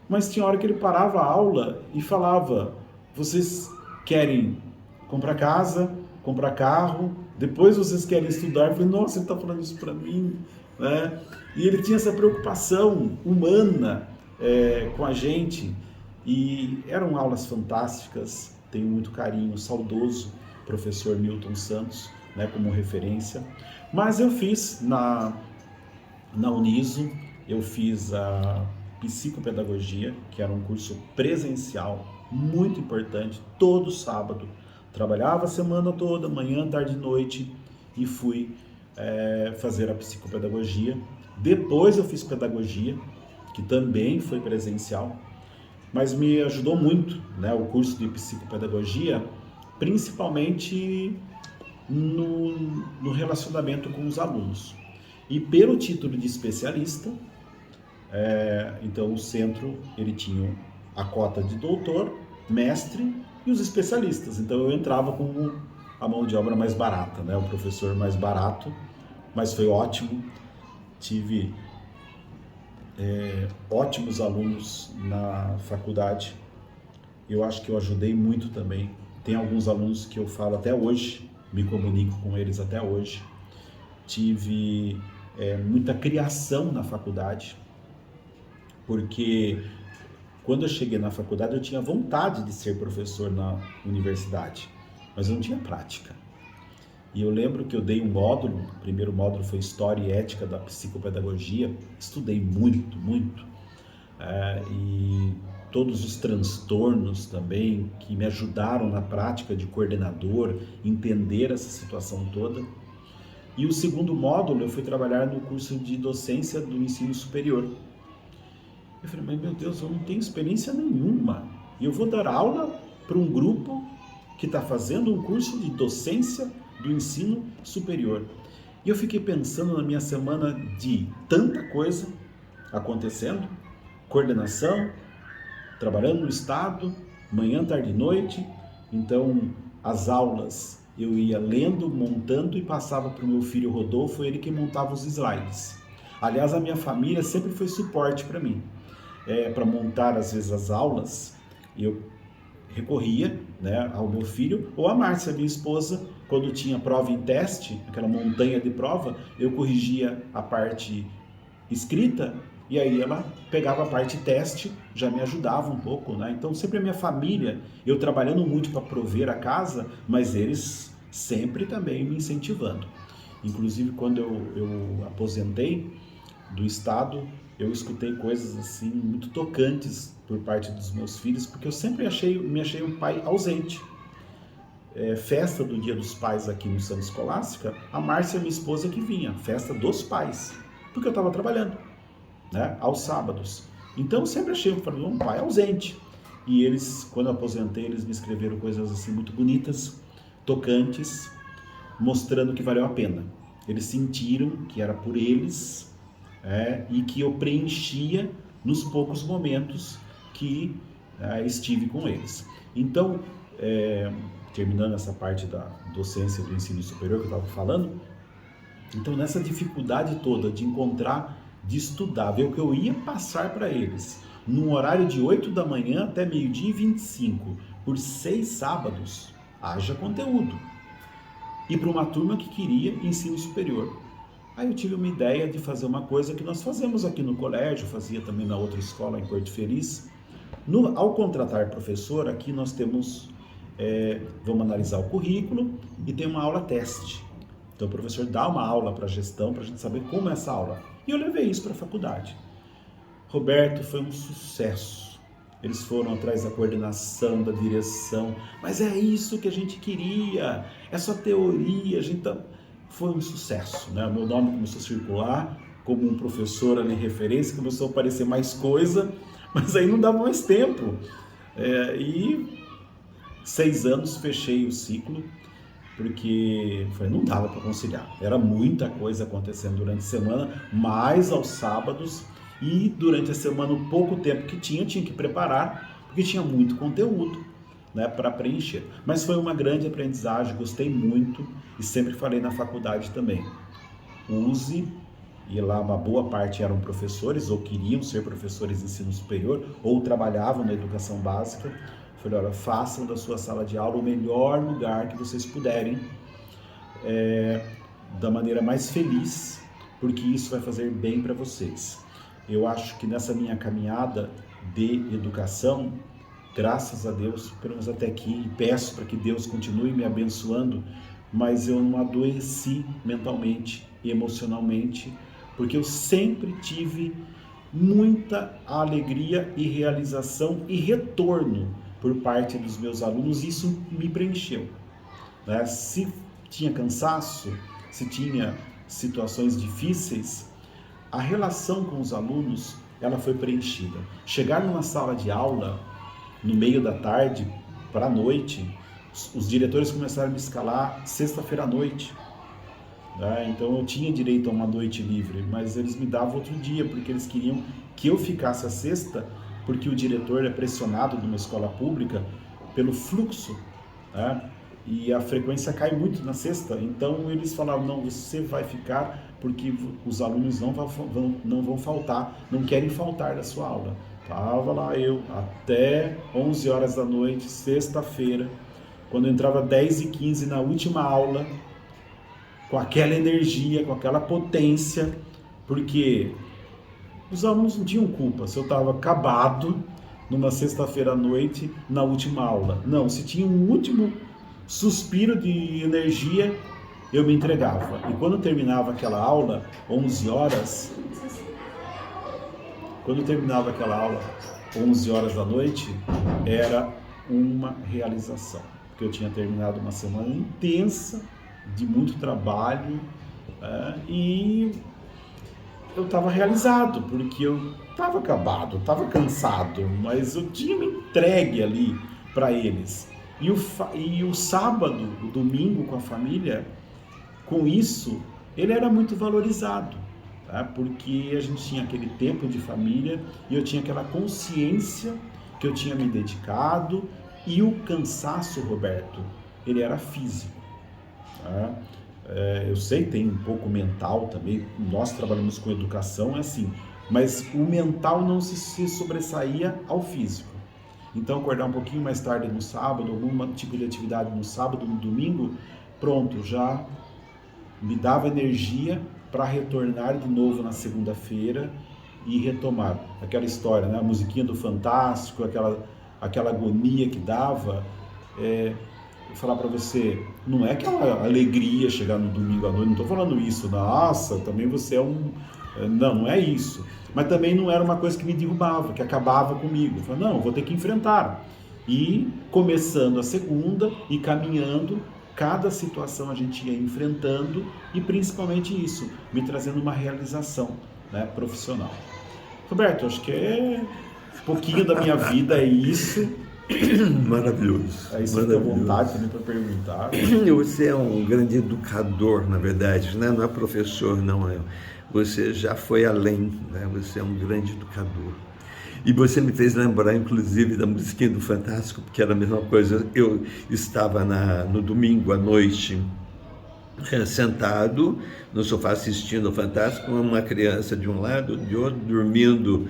mas tinha hora que ele parava a aula e falava: vocês querem comprar casa, comprar carro, depois vocês querem estudar. Eu falei: nossa, ele está falando isso para mim, né? E ele tinha essa preocupação humana com a gente, e eram aulas fantásticas. Tenho muito carinho, saudoso professor Milton Santos, né, como referência. Mas eu fiz na Uniso, eu fiz a psicopedagogia, que era um curso presencial muito importante, todo sábado. Trabalhava a semana toda, manhã, tarde e noite, e fui fazer a psicopedagogia. Depois eu fiz pedagogia, que também foi presencial, mas me ajudou muito, né, o curso de psicopedagogia, principalmente no relacionamento com os alunos. E pelo título de especialista, então o centro ele tinha a cota de doutor, mestre e os especialistas. Então eu entrava como a mão de obra mais barata, né, o professor mais barato, mas foi ótimo. Tive ótimos alunos na faculdade. Eu acho que eu ajudei muito também. Tem alguns alunos que eu falo até hoje, me comunico com eles até hoje. Tive muita criação na faculdade, porque quando eu cheguei na faculdade eu tinha vontade de ser professor na universidade, mas eu não tinha prática. E eu lembro que eu dei um módulo, o primeiro módulo foi História e Ética da Psicopedagogia, estudei muito, muito, e todos os transtornos também que me ajudaram na prática de coordenador, entender essa situação toda. E o segundo módulo eu fui trabalhar no curso de docência do ensino superior. Eu falei: mas meu Deus, eu não tenho experiência nenhuma, e eu vou dar aula para um grupo que está fazendo um curso de docência do ensino superior. E eu fiquei pensando na minha semana de tanta coisa acontecendo, coordenação, trabalhando no estado, manhã, tarde e noite. Então as aulas eu ia lendo, montando e passava para o meu filho Rodolfo, ele que montava os slides. Aliás, a minha família sempre foi suporte para mim. Para montar às vezes as aulas, eu recorria, né, ao meu filho ou a Márcia, minha esposa. Quando tinha prova em teste, aquela montanha de prova, eu corrigia a parte escrita e aí ela pegava a parte teste, já me ajudava um pouco, né? Então sempre a minha família, eu trabalhando muito para prover a casa, mas eles sempre também me incentivando. Inclusive quando eu aposentei do estado, eu escutei coisas assim muito tocantes por parte dos meus filhos, porque eu sempre me achei um pai ausente. Festa do Dia dos Pais aqui no Santa Escolástica, a Márcia, minha esposa, que vinha, festa dos pais, porque eu estava trabalhando, né, aos sábados. Então eu sempre achei um pai ausente. E eles, quando eu aposentei, eles me escreveram coisas assim muito bonitas, tocantes, mostrando que valeu a pena. Eles sentiram que era por eles, e que eu preenchia nos poucos momentos que estive com eles. Então, terminando essa parte da docência do ensino superior que eu estava falando, então nessa dificuldade toda de encontrar, de estudar, ver o que eu ia passar para eles, num horário de 8 da manhã até meio-dia e 25, por 6 sábados, haja conteúdo. E para uma turma que queria ensino superior. Aí eu tive uma ideia de fazer uma coisa que nós fazemos aqui no colégio, fazia também na outra escola em Porto Feliz. Ao contratar professor, aqui nós temos, vamos analisar o currículo e tem uma aula teste. Então o professor dá uma aula para a gestão, para a gente saber como é essa aula. E eu levei isso para a faculdade. Roberto, foi um sucesso. Eles foram atrás da coordenação, da direção, mas é isso que a gente queria, é só teoria, a gente foi um sucesso, né? O meu nome começou a circular como um professor ali referência, começou a aparecer mais coisa, mas aí não dava mais tempo. E 6 anos fechei o ciclo, porque falei, não dava para conciliar. Era muita coisa acontecendo durante a semana, mais aos sábados, e durante a semana o pouco tempo que tinha que preparar, porque tinha muito conteúdo, né, para preencher. Mas foi uma grande aprendizagem, gostei muito, e sempre falei na faculdade também. Use, e lá uma boa parte eram professores, ou queriam ser professores de ensino superior, ou trabalhavam na educação básica. Falei, olha, façam da sua sala de aula o melhor lugar que vocês puderem, da maneira mais feliz, porque isso vai fazer bem para vocês. Eu acho que nessa minha caminhada de educação, graças a Deus, pelo menos até aqui, e peço para que Deus continue me abençoando, mas eu não adoeci mentalmente e emocionalmente, porque eu sempre tive muita alegria e realização e retorno por parte dos meus alunos, e isso me preencheu, né? Se tinha cansaço, se tinha situações difíceis, a relação com os alunos, ela foi preenchida. Chegar numa sala de aula, no meio da tarde para a noite, os diretores começaram a me escalar sexta-feira à noite, né? Então eu tinha direito a uma noite livre, mas eles me davam outro dia, porque eles queriam que eu ficasse a sexta, porque o diretor é pressionado numa escola pública pelo fluxo, né? E a frequência cai muito na sexta, então eles falaram, não, você vai ficar porque os alunos não vão faltar, não querem faltar da sua aula. Tava lá eu até 11 horas da noite, sexta-feira, quando eu entrava 10h15 na última aula, com aquela energia, com aquela potência, porque os alunos não tinham culpa se eu estava acabado numa sexta-feira à noite na última aula. Não, se tinha um último suspiro de energia, eu me entregava. E quando terminava aquela aula, 11 horas, da noite, era uma realização, porque eu tinha terminado uma semana intensa, de muito trabalho, e eu estava realizado, porque eu estava acabado, estava cansado, mas eu tinha me entregue ali para eles. E o sábado, o domingo com a família, com isso, ele era muito valorizado, tá? Porque a gente tinha aquele tempo de família e eu tinha aquela consciência que eu tinha me dedicado, e o cansaço, Roberto, ele era físico, tá? Eu sei, tem um pouco mental também, nós trabalhamos com educação, é assim, mas o mental não se sobressaía ao físico. Então, acordar um pouquinho mais tarde no sábado, algum tipo de atividade no sábado, no domingo, pronto, já me dava energia para retornar de novo na segunda-feira e retomar. Aquela história, né? A musiquinha do Fantástico, aquela agonia que dava. Vou falar para você, não é aquela alegria chegar no domingo à noite, não estou falando isso, nossa, também você é um... Não é isso. Mas também não era uma coisa que me derrubava, que acabava comigo. Eu falei, não, vou ter que enfrentar. E começando a segunda e caminhando, cada situação a gente ia enfrentando, e principalmente isso, me trazendo uma realização, né, profissional. Roberto, acho que um pouquinho da minha vida é isso. Maravilhoso. Aí você tem vontade também para perguntar. Você é um grande educador, na verdade, né? Não é professor, não é. Você já foi além, né? Você é um grande educador. E você me fez lembrar, inclusive, da musiquinha do Fantástico, porque era a mesma coisa. Eu estava no domingo à noite, sentado no sofá assistindo ao Fantástico, uma criança de um lado, de outro, dormindo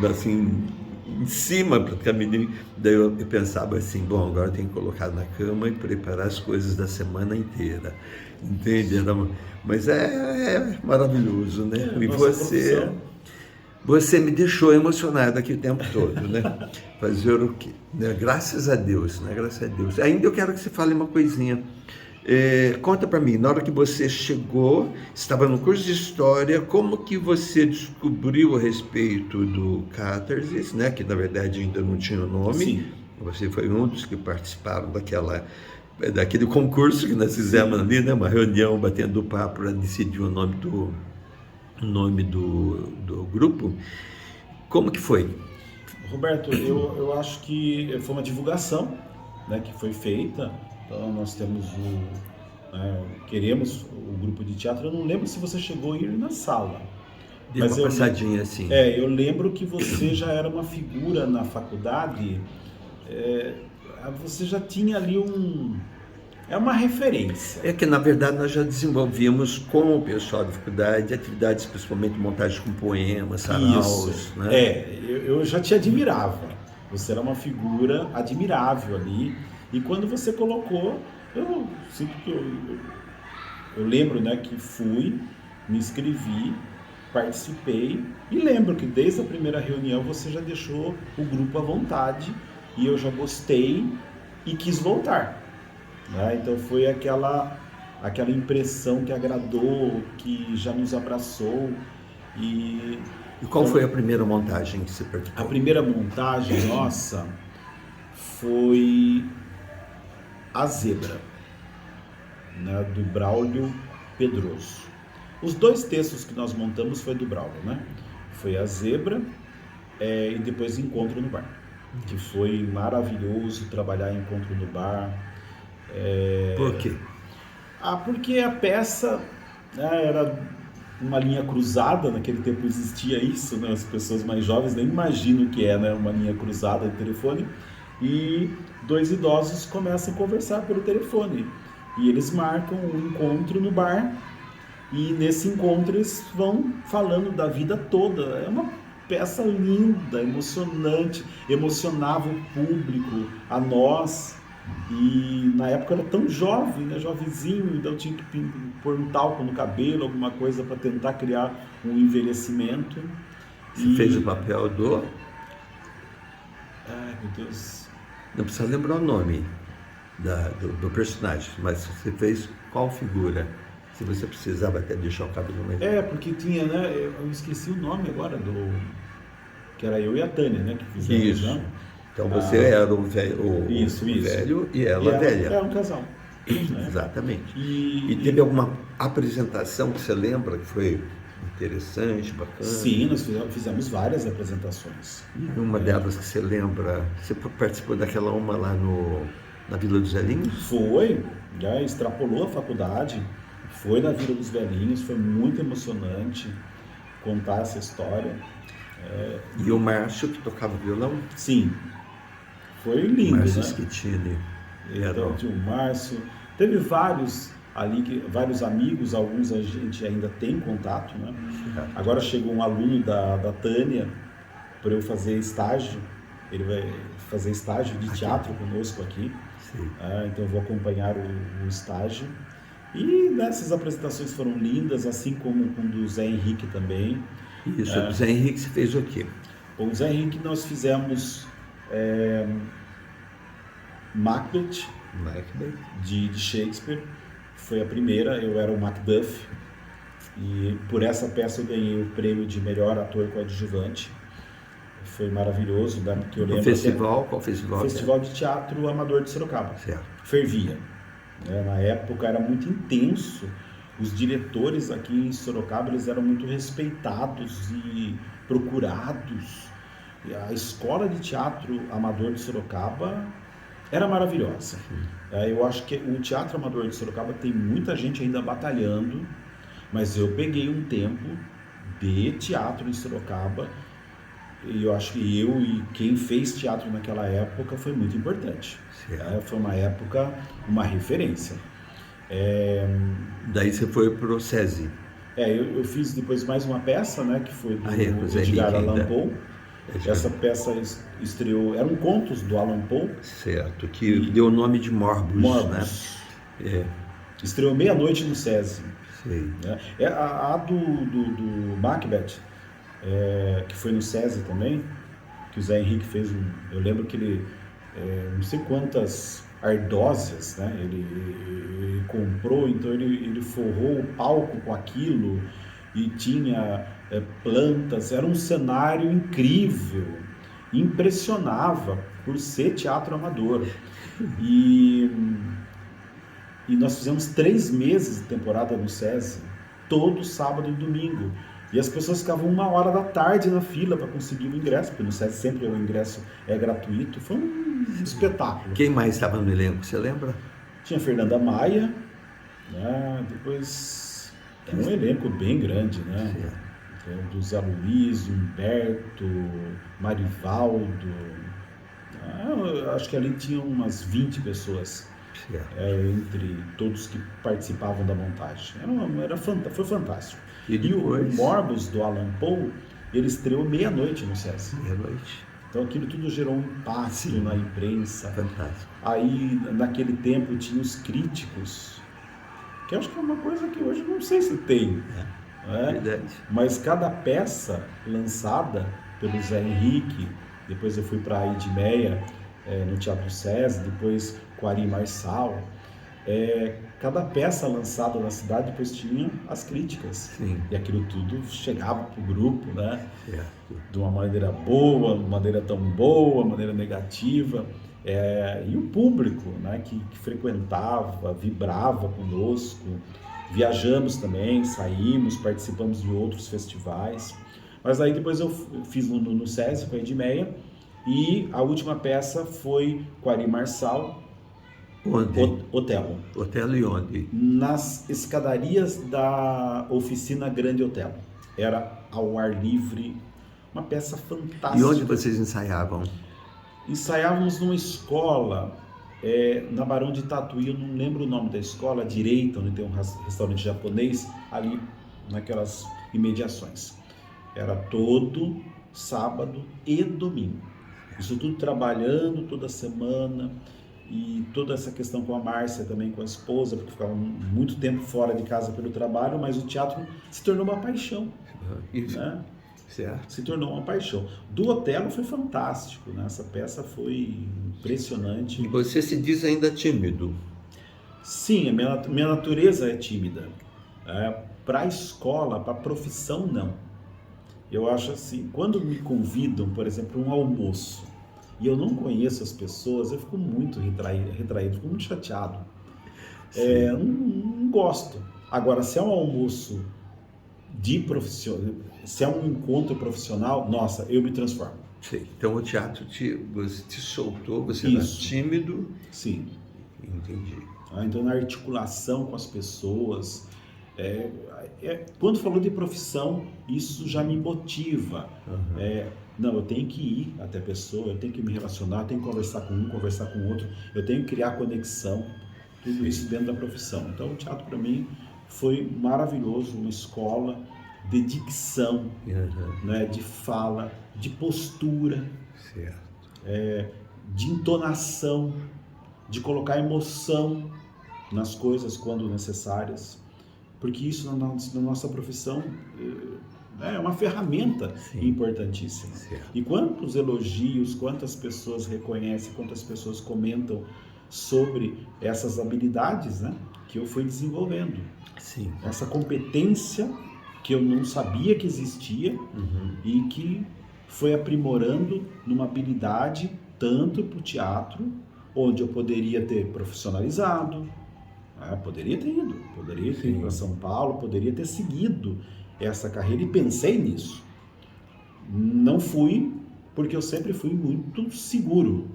assim, em cima praticamente. Daí eu pensava assim, bom, agora eu tenho que colocar na cama e preparar as coisas da semana inteira, entende? Mas é maravilhoso, né? E você me deixou emocionado aqui o tempo todo, né? Fazer o quê? Graças a Deus, né? Graças a Deus. Ainda eu quero que você fale uma coisinha. Conta para mim, na hora que você chegou, estava no curso de História, como que você descobriu a respeito do Catarsis, né? Que na verdade ainda não tinha o nome. Sim. Você foi um dos que participaram daquele concurso que nós fizemos ali, né? Uma reunião batendo papo para decidir o nome o nome do grupo. Como que foi? Roberto, eu acho que foi uma divulgação, né, que foi feita. Então nós temos queremos o grupo de teatro. Eu não lembro se você chegou a ir na sala. Dei uma passadinha assim. Eu lembro que você já era uma figura na faculdade, você já tinha ali uma referência. É que, na verdade, nós já desenvolvíamos com o pessoal da faculdade atividades, principalmente montagem com poemas, saraus, né? Eu já te admirava. Você era uma figura admirável ali. E quando você colocou, eu sinto que eu lembro, né, que fui, me inscrevi, participei e lembro que desde a primeira reunião você já deixou o grupo à vontade e eu já gostei e quis voltar. Né? Então foi aquela impressão que agradou, que já nos abraçou. E qual foi a primeira montagem que você participou? A primeira montagem nossa foi A Zebra, né, do Braulio Pedroso. Os 2 textos que nós montamos foi do Braulio, né? Foi A Zebra e depois Encontro no Bar, que foi maravilhoso trabalhar Encontro no Bar. Por quê? Porque a peça, né, era uma linha cruzada, naquele tempo existia isso, né? As pessoas mais jovens nem imaginam o que é, né? Uma linha cruzada de telefone, e 2 idosos começam a conversar pelo telefone, e eles marcam um encontro no bar, e nesse encontro eles vão falando da vida toda. É uma peça linda, emocionante, emocionava o público, a nós. E na época eu era tão jovem, né, jovenzinho, então eu tinha que pôr um talco no cabelo, alguma coisa para tentar criar um envelhecimento. Você fez o papel do... Ai, meu Deus. Não precisa lembrar o nome do personagem, mas você fez qual figura? Se você precisava até deixar o cabelo mais... Porque tinha, né, eu esqueci o nome agora que era eu e a Tânia, né, que fizemos. Isso. Né? Então você era o velho, Isso. velho e ela a velha. É um casal. Né? Exatamente. E teve alguma apresentação que você lembra que foi interessante, bacana? Sim, nós fizemos várias apresentações. E uma delas que você lembra, você participou daquela uma lá na Vila dos Velhinhos? Foi, já extrapolou a faculdade, foi na Vila dos Velhinhos, foi muito emocionante contar essa história. E o Márcio, que tocava violão? Sim, foi lindo, Márcio né? Schettini. Então tinha o Márcio, teve vários ali, vários amigos, alguns a gente ainda tem contato, né? Agora chegou um aluno da Tânia para eu fazer estágio, ele vai fazer estágio de teatro conosco aqui. Então eu vou acompanhar o estágio. E nessas apresentações foram lindas, assim como com o do Zé Henrique também. Isso, o Zé Henrique você fez o quê? Com o Zé Henrique nós fizemos Macbeth, de Shakespeare. Foi a primeira, eu era o Macduff. E por essa peça eu ganhei o prêmio de melhor ator coadjuvante. Foi maravilhoso, né? Porque eu lembro qual festival? Festival de Teatro Amador de Sorocaba. Certo. Fervia. Na época era muito intenso. Os diretores aqui em Sorocaba, eles eram muito respeitados e procurados. E a escola de teatro amador de Sorocaba era maravilhosa. Eu acho que o Teatro Amador de Sorocaba tem muita gente ainda batalhando, mas eu peguei um tempo de teatro em Sorocaba e eu acho que eu e quem fez teatro naquela época foi muito importante. Foi uma época, uma referência. Daí você foi para o SESI. Eu fiz depois mais uma peça, né, que foi do Zé Edgar Henrique Allan ainda. Poe. Essa peça estreou, eram contos do Allan Poe. Certo, que deu o nome de Morbus. Né? Estreou meia-noite no SESI. Sei. A do Macbeth, que foi no SESI também, que o Zé Henrique fez, eu lembro que ele, não sei quantas ardósias, né, ele comprou, então ele forrou o palco com aquilo, e tinha plantas, era um cenário incrível, impressionava por ser teatro amador. E nós fizemos 3 meses de temporada no SESI, todo sábado e domingo. E as pessoas ficavam 1h da tarde na fila para conseguir o ingresso, porque no SESI sempre o ingresso é gratuito. Foi um espetáculo. Quem mais estava no elenco, você lembra? Tinha Fernanda Maia, né? Depois um elenco bem grande, né? Do Zé Luiz, Humberto, Marivaldo. Acho que ali tinha umas 20 pessoas, entre todos que participavam da montagem. Foi fantástico. E o Morbus, do Allan Poe, ele estreou meia-noite no SESI. Meia-noite. Então aquilo tudo gerou um impacto na imprensa. Fantástico. Aí, naquele tempo, tinha os críticos, que eu acho que é uma coisa que hoje não sei se tem. Verdade. Mas cada peça lançada pelo Zé Henrique, depois eu fui para a Edmeia, no Teatro SESI, depois com Ari Marçal, cada peça lançada na cidade depois tinha as críticas. Sim. E aquilo tudo chegava para o grupo, né? De uma maneira boa, uma maneira tão boa, uma maneira negativa. E o público, né, que frequentava, vibrava conosco. Viajamos também, saímos, participamos de outros festivais. Mas aí depois eu fiz no SESI com a Edmeia, e a última peça foi com Ari Marçal. Onde? Otelo. Otelo e onde? Nas escadarias da oficina Grande Otelo. Era ao ar livre, uma peça fantástica. E onde vocês ensaiavam? Ensaiávamos numa escola, na Barão de Tatuí, eu não lembro o nome da escola, à direita, onde tem um restaurante japonês, ali naquelas imediações. Era todo sábado e domingo. Isso tudo trabalhando toda semana, e toda essa questão com a Márcia também, com a esposa, porque ficava muito tempo fora de casa pelo trabalho, mas o teatro se tornou uma paixão. Né? Certo. Se tornou uma paixão. Do Otelo foi fantástico, né? Essa peça foi impressionante. E você se diz ainda tímido? Sim, a minha natureza é tímida. Para a escola, para a profissão, não. Eu acho assim, quando me convidam, por exemplo, um almoço, e eu não conheço as pessoas, eu fico muito retraído, fico muito chateado. Não gosto. Agora, se é um almoço de profissional, se é um encontro profissional, nossa, eu me transformo. Sim. Então o teatro te soltou, você era tímido. Sim. Entendi. Então na articulação com as pessoas, quando falou de profissão, isso já me motiva. Não, eu tenho que ir até a pessoa, eu tenho que me relacionar, eu tenho que conversar com um, conversar com o outro, eu tenho que criar conexão, tudo isso dentro da profissão. Então o teatro para mim foi maravilhoso, uma escola de dicção, né, de fala, de postura, de entonação, de colocar emoção nas coisas quando necessárias, porque isso na nossa profissão é uma ferramenta importantíssima. E quantos elogios, quantas pessoas reconhecem, quantas pessoas comentam sobre essas habilidades, né, que eu fui desenvolvendo. Sim. Essa competência que eu não sabia que existia e que foi aprimorando numa habilidade tanto para o teatro, onde eu poderia ter profissionalizado, poderia ter ido para São Paulo, poderia ter seguido essa carreira, e pensei nisso. Não fui, porque eu sempre fui muito seguro,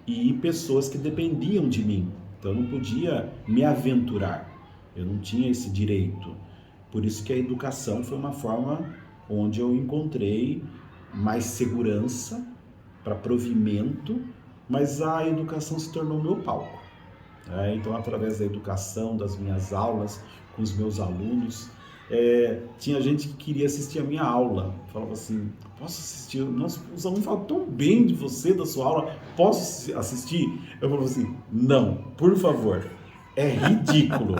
e pessoas que dependiam de mim, então eu não podia me aventurar, eu não tinha esse direito. Por isso que a educação foi uma forma onde eu encontrei mais segurança para provimento, mas a educação se tornou meu palco. Então, através da educação, das minhas aulas com os meus alunos, tinha gente que queria assistir a minha aula. Falava assim, posso assistir? Nossa, os alunos falam tão bem de você, da sua aula, posso assistir? Eu falava assim, não, por favor. É ridículo.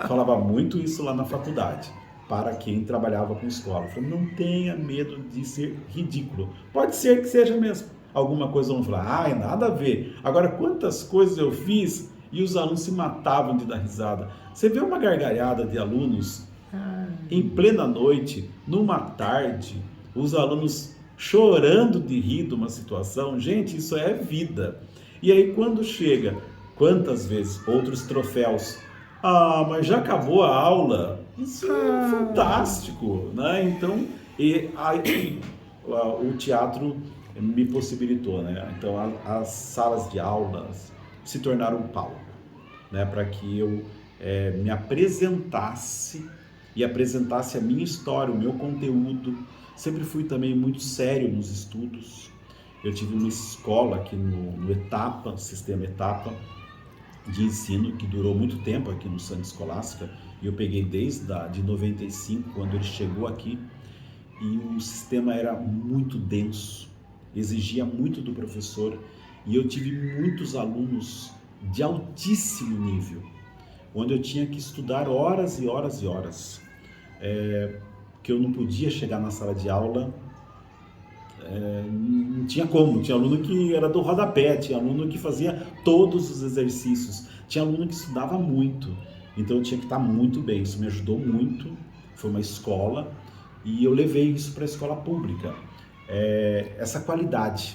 Falava muito isso lá na faculdade, para quem trabalhava com escola. Falei, não tenha medo de ser ridículo. Pode ser que seja mesmo. Alguma coisa vão falar, nada a ver. Agora, quantas coisas eu fiz e os alunos se matavam de dar risada. Você vê uma gargalhada de alunos em plena noite, numa tarde, os alunos chorando de rir de uma situação. Gente, isso é vida. E aí, quando chega... Quantas vezes outros troféus Ah, mas já acabou a aula? Isso é fantástico, né? Então, aí, o teatro me possibilitou, né? Então, as salas de aulas se tornaram um palco, né? Para que eu me apresentasse e apresentasse a minha história, o meu conteúdo. Sempre fui também muito sério nos estudos. Eu tive uma escola aqui no Etapa, sistema Etapa, de ensino que durou muito tempo aqui no Santa Escolástica, e eu peguei desde de 95, quando ele chegou aqui, e o sistema era muito denso, exigia muito do professor, e eu tive muitos alunos de altíssimo nível, onde eu tinha que estudar horas e horas e horas, que eu não podia chegar na sala de aula, não tinha como, tinha aluno que era do rodapé, tinha aluno que fazia todos os exercícios, tinha aluno que estudava muito, então eu tinha que estar muito bem, isso me ajudou muito, foi uma escola, e eu levei isso para a escola pública. Essa qualidade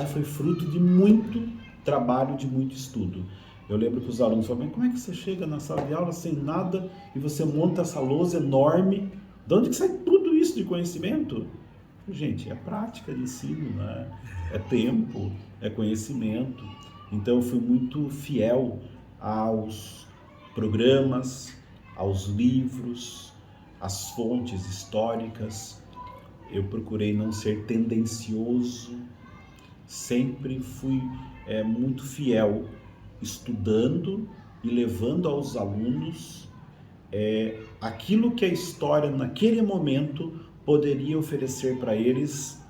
foi fruto de muito trabalho, de muito estudo. Eu lembro que os alunos falavam, mas como é que você chega na sala de aula sem nada e você monta essa lousa enorme? De onde que sai tudo isso de conhecimento? Gente, é prática de ensino, né? É tempo, é conhecimento. Então eu fui muito fiel aos programas, aos livros, às fontes históricas. Eu procurei não ser tendencioso, sempre fui muito fiel, estudando e levando aos alunos aquilo que a história naquele momento poderia oferecer para eles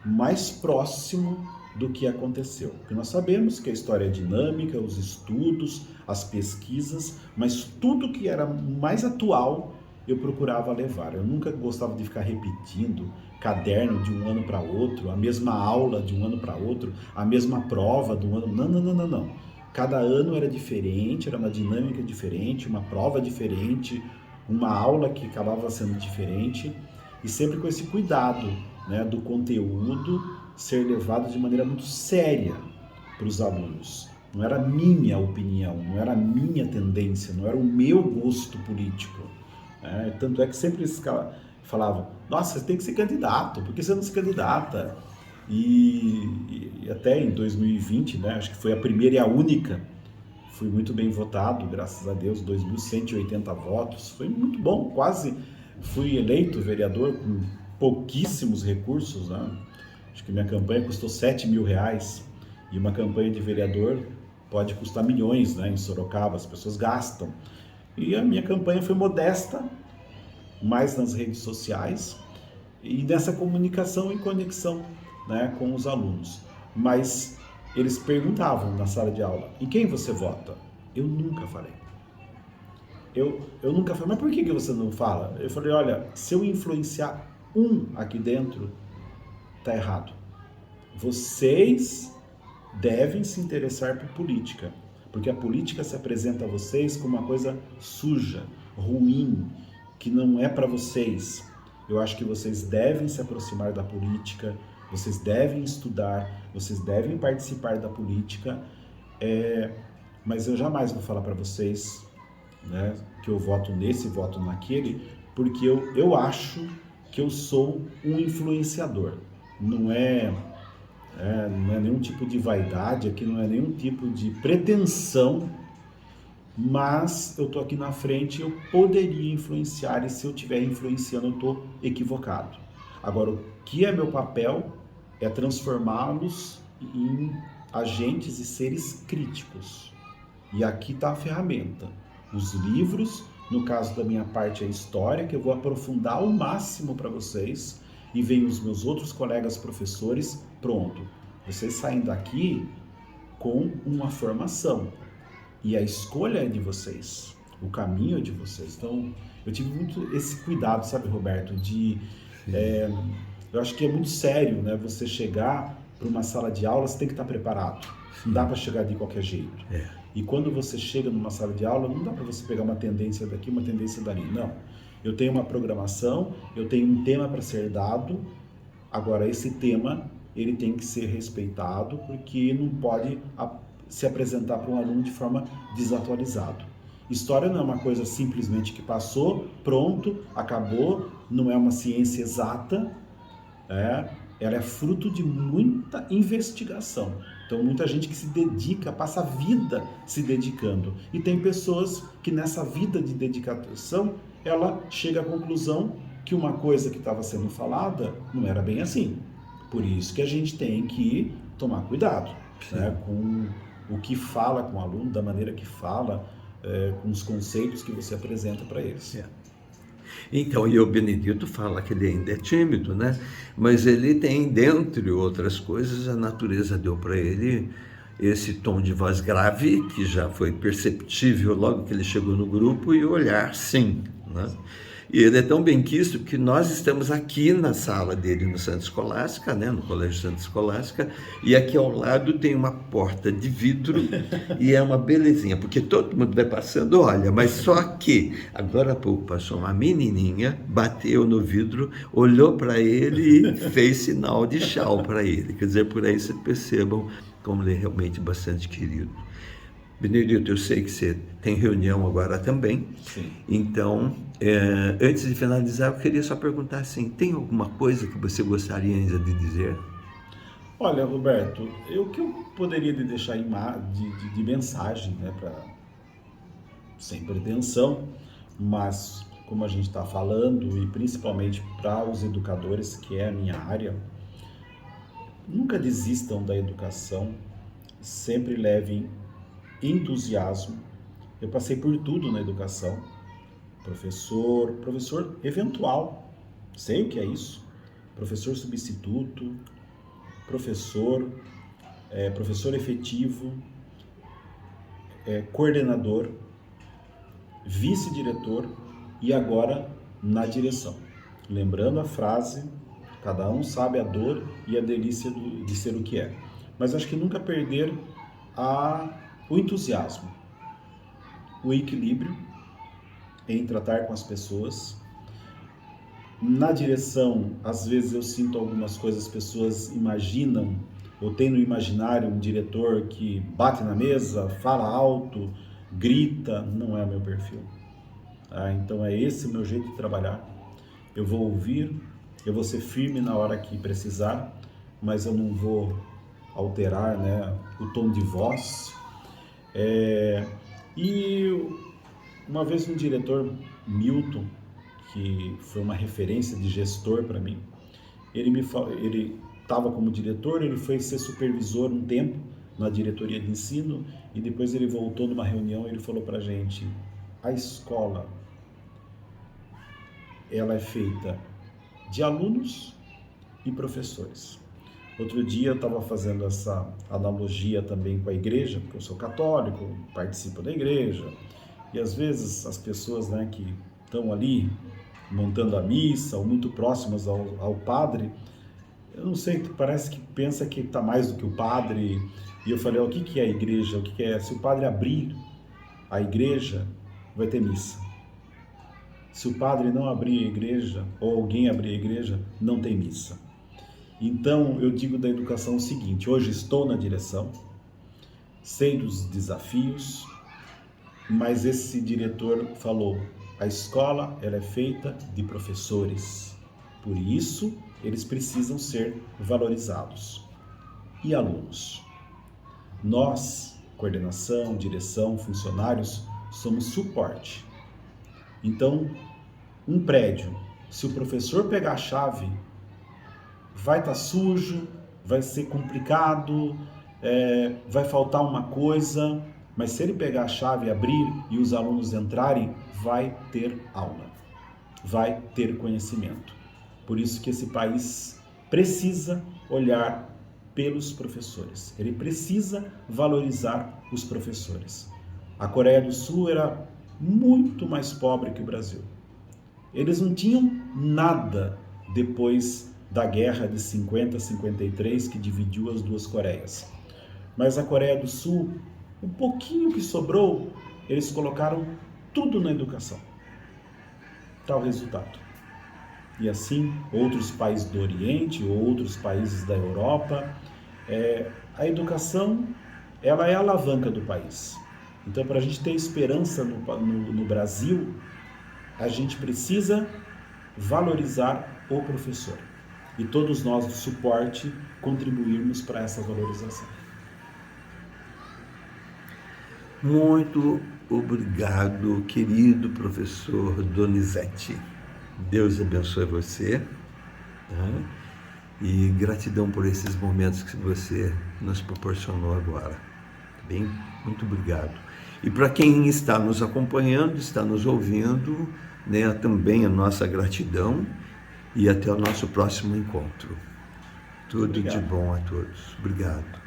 mais próximo do que aconteceu. Porque nós sabemos que a história é dinâmica, os estudos, as pesquisas, mas tudo que era mais atual eu procurava levar. Eu nunca gostava de ficar repetindo caderno de um ano para outro, a mesma aula de um ano para outro, a mesma prova de um ano. Não, não, não, não, não. Cada ano era diferente, era uma dinâmica diferente, uma prova diferente, uma aula que acabava sendo diferente, e sempre com esse cuidado, né, do conteúdo ser levado de maneira muito séria para os alunos. Não era minha opinião, não era minha tendência, não era o meu gosto político. Tanto é que sempre esse cara falava, nossa, você tem que ser candidato, por que você não se candidata? E até em 2020, né, acho que foi a primeira e a única, fui muito bem votado, graças a Deus, 2.180 votos, foi muito bom, quase fui eleito vereador com pouquíssimos recursos, né? Acho que minha campanha custou R$7.000, e uma campanha de vereador pode custar milhões, né, em Sorocaba, as pessoas gastam. E a minha campanha foi modesta, mais nas redes sociais e nessa comunicação e conexão, né, com os alunos. Mas eles perguntavam na sala de aula, em quem você vota? Eu nunca falei. Eu nunca falei, mas por que você não fala? Eu falei, olha, se eu influenciar um aqui dentro, tá errado. Vocês devem se interessar por política, porque a política se apresenta a vocês como uma coisa suja, ruim, que não é para vocês. Eu acho que vocês devem se aproximar da política, vocês devem estudar, vocês devem participar da política, mas eu jamais vou falar para vocês, né, que eu voto nesse, voto naquele, porque eu acho que eu sou um influenciador. Não é nenhum tipo de vaidade, aqui não é nenhum tipo de pretensão, mas eu estou aqui na frente, eu poderia influenciar, e se eu estiver influenciando, eu estou equivocado. Agora, o que é meu papel é transformá-los em agentes e seres críticos. E aqui está a ferramenta. Os livros, no caso da minha parte, a história, que eu vou aprofundar ao máximo para vocês, e vem os meus outros colegas professores, pronto. Vocês saem daqui com uma formação. E a escolha é de vocês, o caminho é de vocês. Então, eu tive muito esse cuidado, sabe, Roberto, eu acho que é muito sério, né, você chegar para uma sala de aula, você tem que estar preparado. Não dá para chegar de qualquer jeito. E quando você chega numa sala de aula, não dá para você pegar uma tendência daqui, uma tendência dali, não. Eu tenho uma programação, eu tenho um tema para ser dado, agora esse tema, ele tem que ser respeitado, porque não pode se apresentar para um aluno de forma desatualizada. História não é uma coisa simplesmente que passou, pronto, acabou, não é uma ciência exata, ela é fruto de muita investigação. Então, muita gente que se dedica, passa a vida se dedicando. E tem pessoas que nessa vida de dedicação, ela chega à conclusão que uma coisa que estava sendo falada não era bem assim. Por isso que a gente tem que tomar cuidado, né, com o que fala com o aluno, da maneira que fala, com os conceitos que você apresenta para eles. Então, e o Benedito fala que ele ainda é tímido, né? Mas ele tem, dentre outras coisas, a natureza deu para ele esse tom de voz grave, que já foi perceptível logo que ele chegou no grupo, e o olhar sim, né? E ele é tão benquisto que nós estamos aqui na sala dele no Santa Escolástica, né, no Colégio Santa Escolástica, e aqui ao lado tem uma porta de vidro e é uma belezinha, porque todo mundo vai passando, olha, mas só que agora há pouco passou uma menininha, bateu no vidro, olhou para ele e fez sinal de tchau para ele. Quer dizer, por aí vocês percebam como ele é realmente bastante querido. Benedito, eu sei que você tem reunião agora também. Sim. Então, antes de finalizar, eu queria só perguntar assim, tem alguma coisa que você gostaria ainda de dizer? Olha, Roberto, o que eu poderia de deixar de mensagem, né, sem pretensão, mas como a gente está falando, e principalmente para os educadores, que é a minha área, nunca desistam da educação, sempre levem entusiasmo. Eu passei por tudo na educação, professor eventual, sei o que é isso, professor substituto, professor efetivo, coordenador, vice-diretor e agora na direção. Lembrando a frase, cada um sabe a dor e a delícia de ser o que é. Mas acho que nunca perder o entusiasmo, o equilíbrio em tratar com as pessoas. Na direção, às vezes eu sinto algumas coisas, as pessoas imaginam, ou tem no imaginário um diretor que bate na mesa, fala alto, grita, não é o meu perfil. Então é esse o meu jeito de trabalhar. Eu vou ouvir, eu vou ser firme na hora que precisar, mas eu não vou alterar, né, o tom de voz. E uma vez um diretor, Milton, que foi uma referência de gestor para mim, ele estava como diretor, ele foi ser supervisor um tempo na diretoria de ensino e depois ele voltou numa reunião e ele falou para a gente, a escola, ela é feita de alunos e professores. Outro dia eu estava fazendo essa analogia também com a igreja, porque eu sou católico, participo da igreja, e às vezes as pessoas, né, que estão ali montando a missa, ou muito próximas ao padre, eu não sei, parece que pensa que está mais do que o padre, e eu falei, o que é a igreja? O que é? Se o padre abrir a igreja, vai ter missa. Se o padre não abrir a igreja, ou alguém abrir a igreja, não tem missa. Então, eu digo da educação o seguinte, hoje estou na direção, sei dos desafios, mas esse diretor falou, a escola ela é feita de professores, por isso eles precisam ser valorizados. E alunos? Nós, coordenação, direção, funcionários, somos suporte. Então, um prédio, se o professor pegar a chave, vai estar sujo, vai ser complicado, vai faltar uma coisa, mas se ele pegar a chave, abrir e os alunos entrarem, vai ter aula, vai ter conhecimento. Por isso que esse país precisa olhar pelos professores, ele precisa valorizar os professores. A Coreia do Sul era muito mais pobre que o Brasil. Eles não tinham nada depois da guerra de 50 a 53 que dividiu as duas Coreias. Mas a Coreia do Sul, o pouquinho que sobrou, eles colocaram tudo na educação. Tal resultado. E assim, outros países do Oriente, outros países da Europa, a educação, ela é a alavanca do país. Então, para a gente ter esperança no Brasil, a gente precisa valorizar o professor. E todos nós do suporte contribuirmos para essa valorização. Muito obrigado, querido professor Donizete. Deus abençoe você, tá? E gratidão por esses momentos que você nos proporcionou agora. Tá bem? Muito obrigado. E para quem está nos acompanhando, está nos ouvindo, né, também a nossa gratidão e até o nosso próximo encontro. Tudo de bom a todos. Obrigado.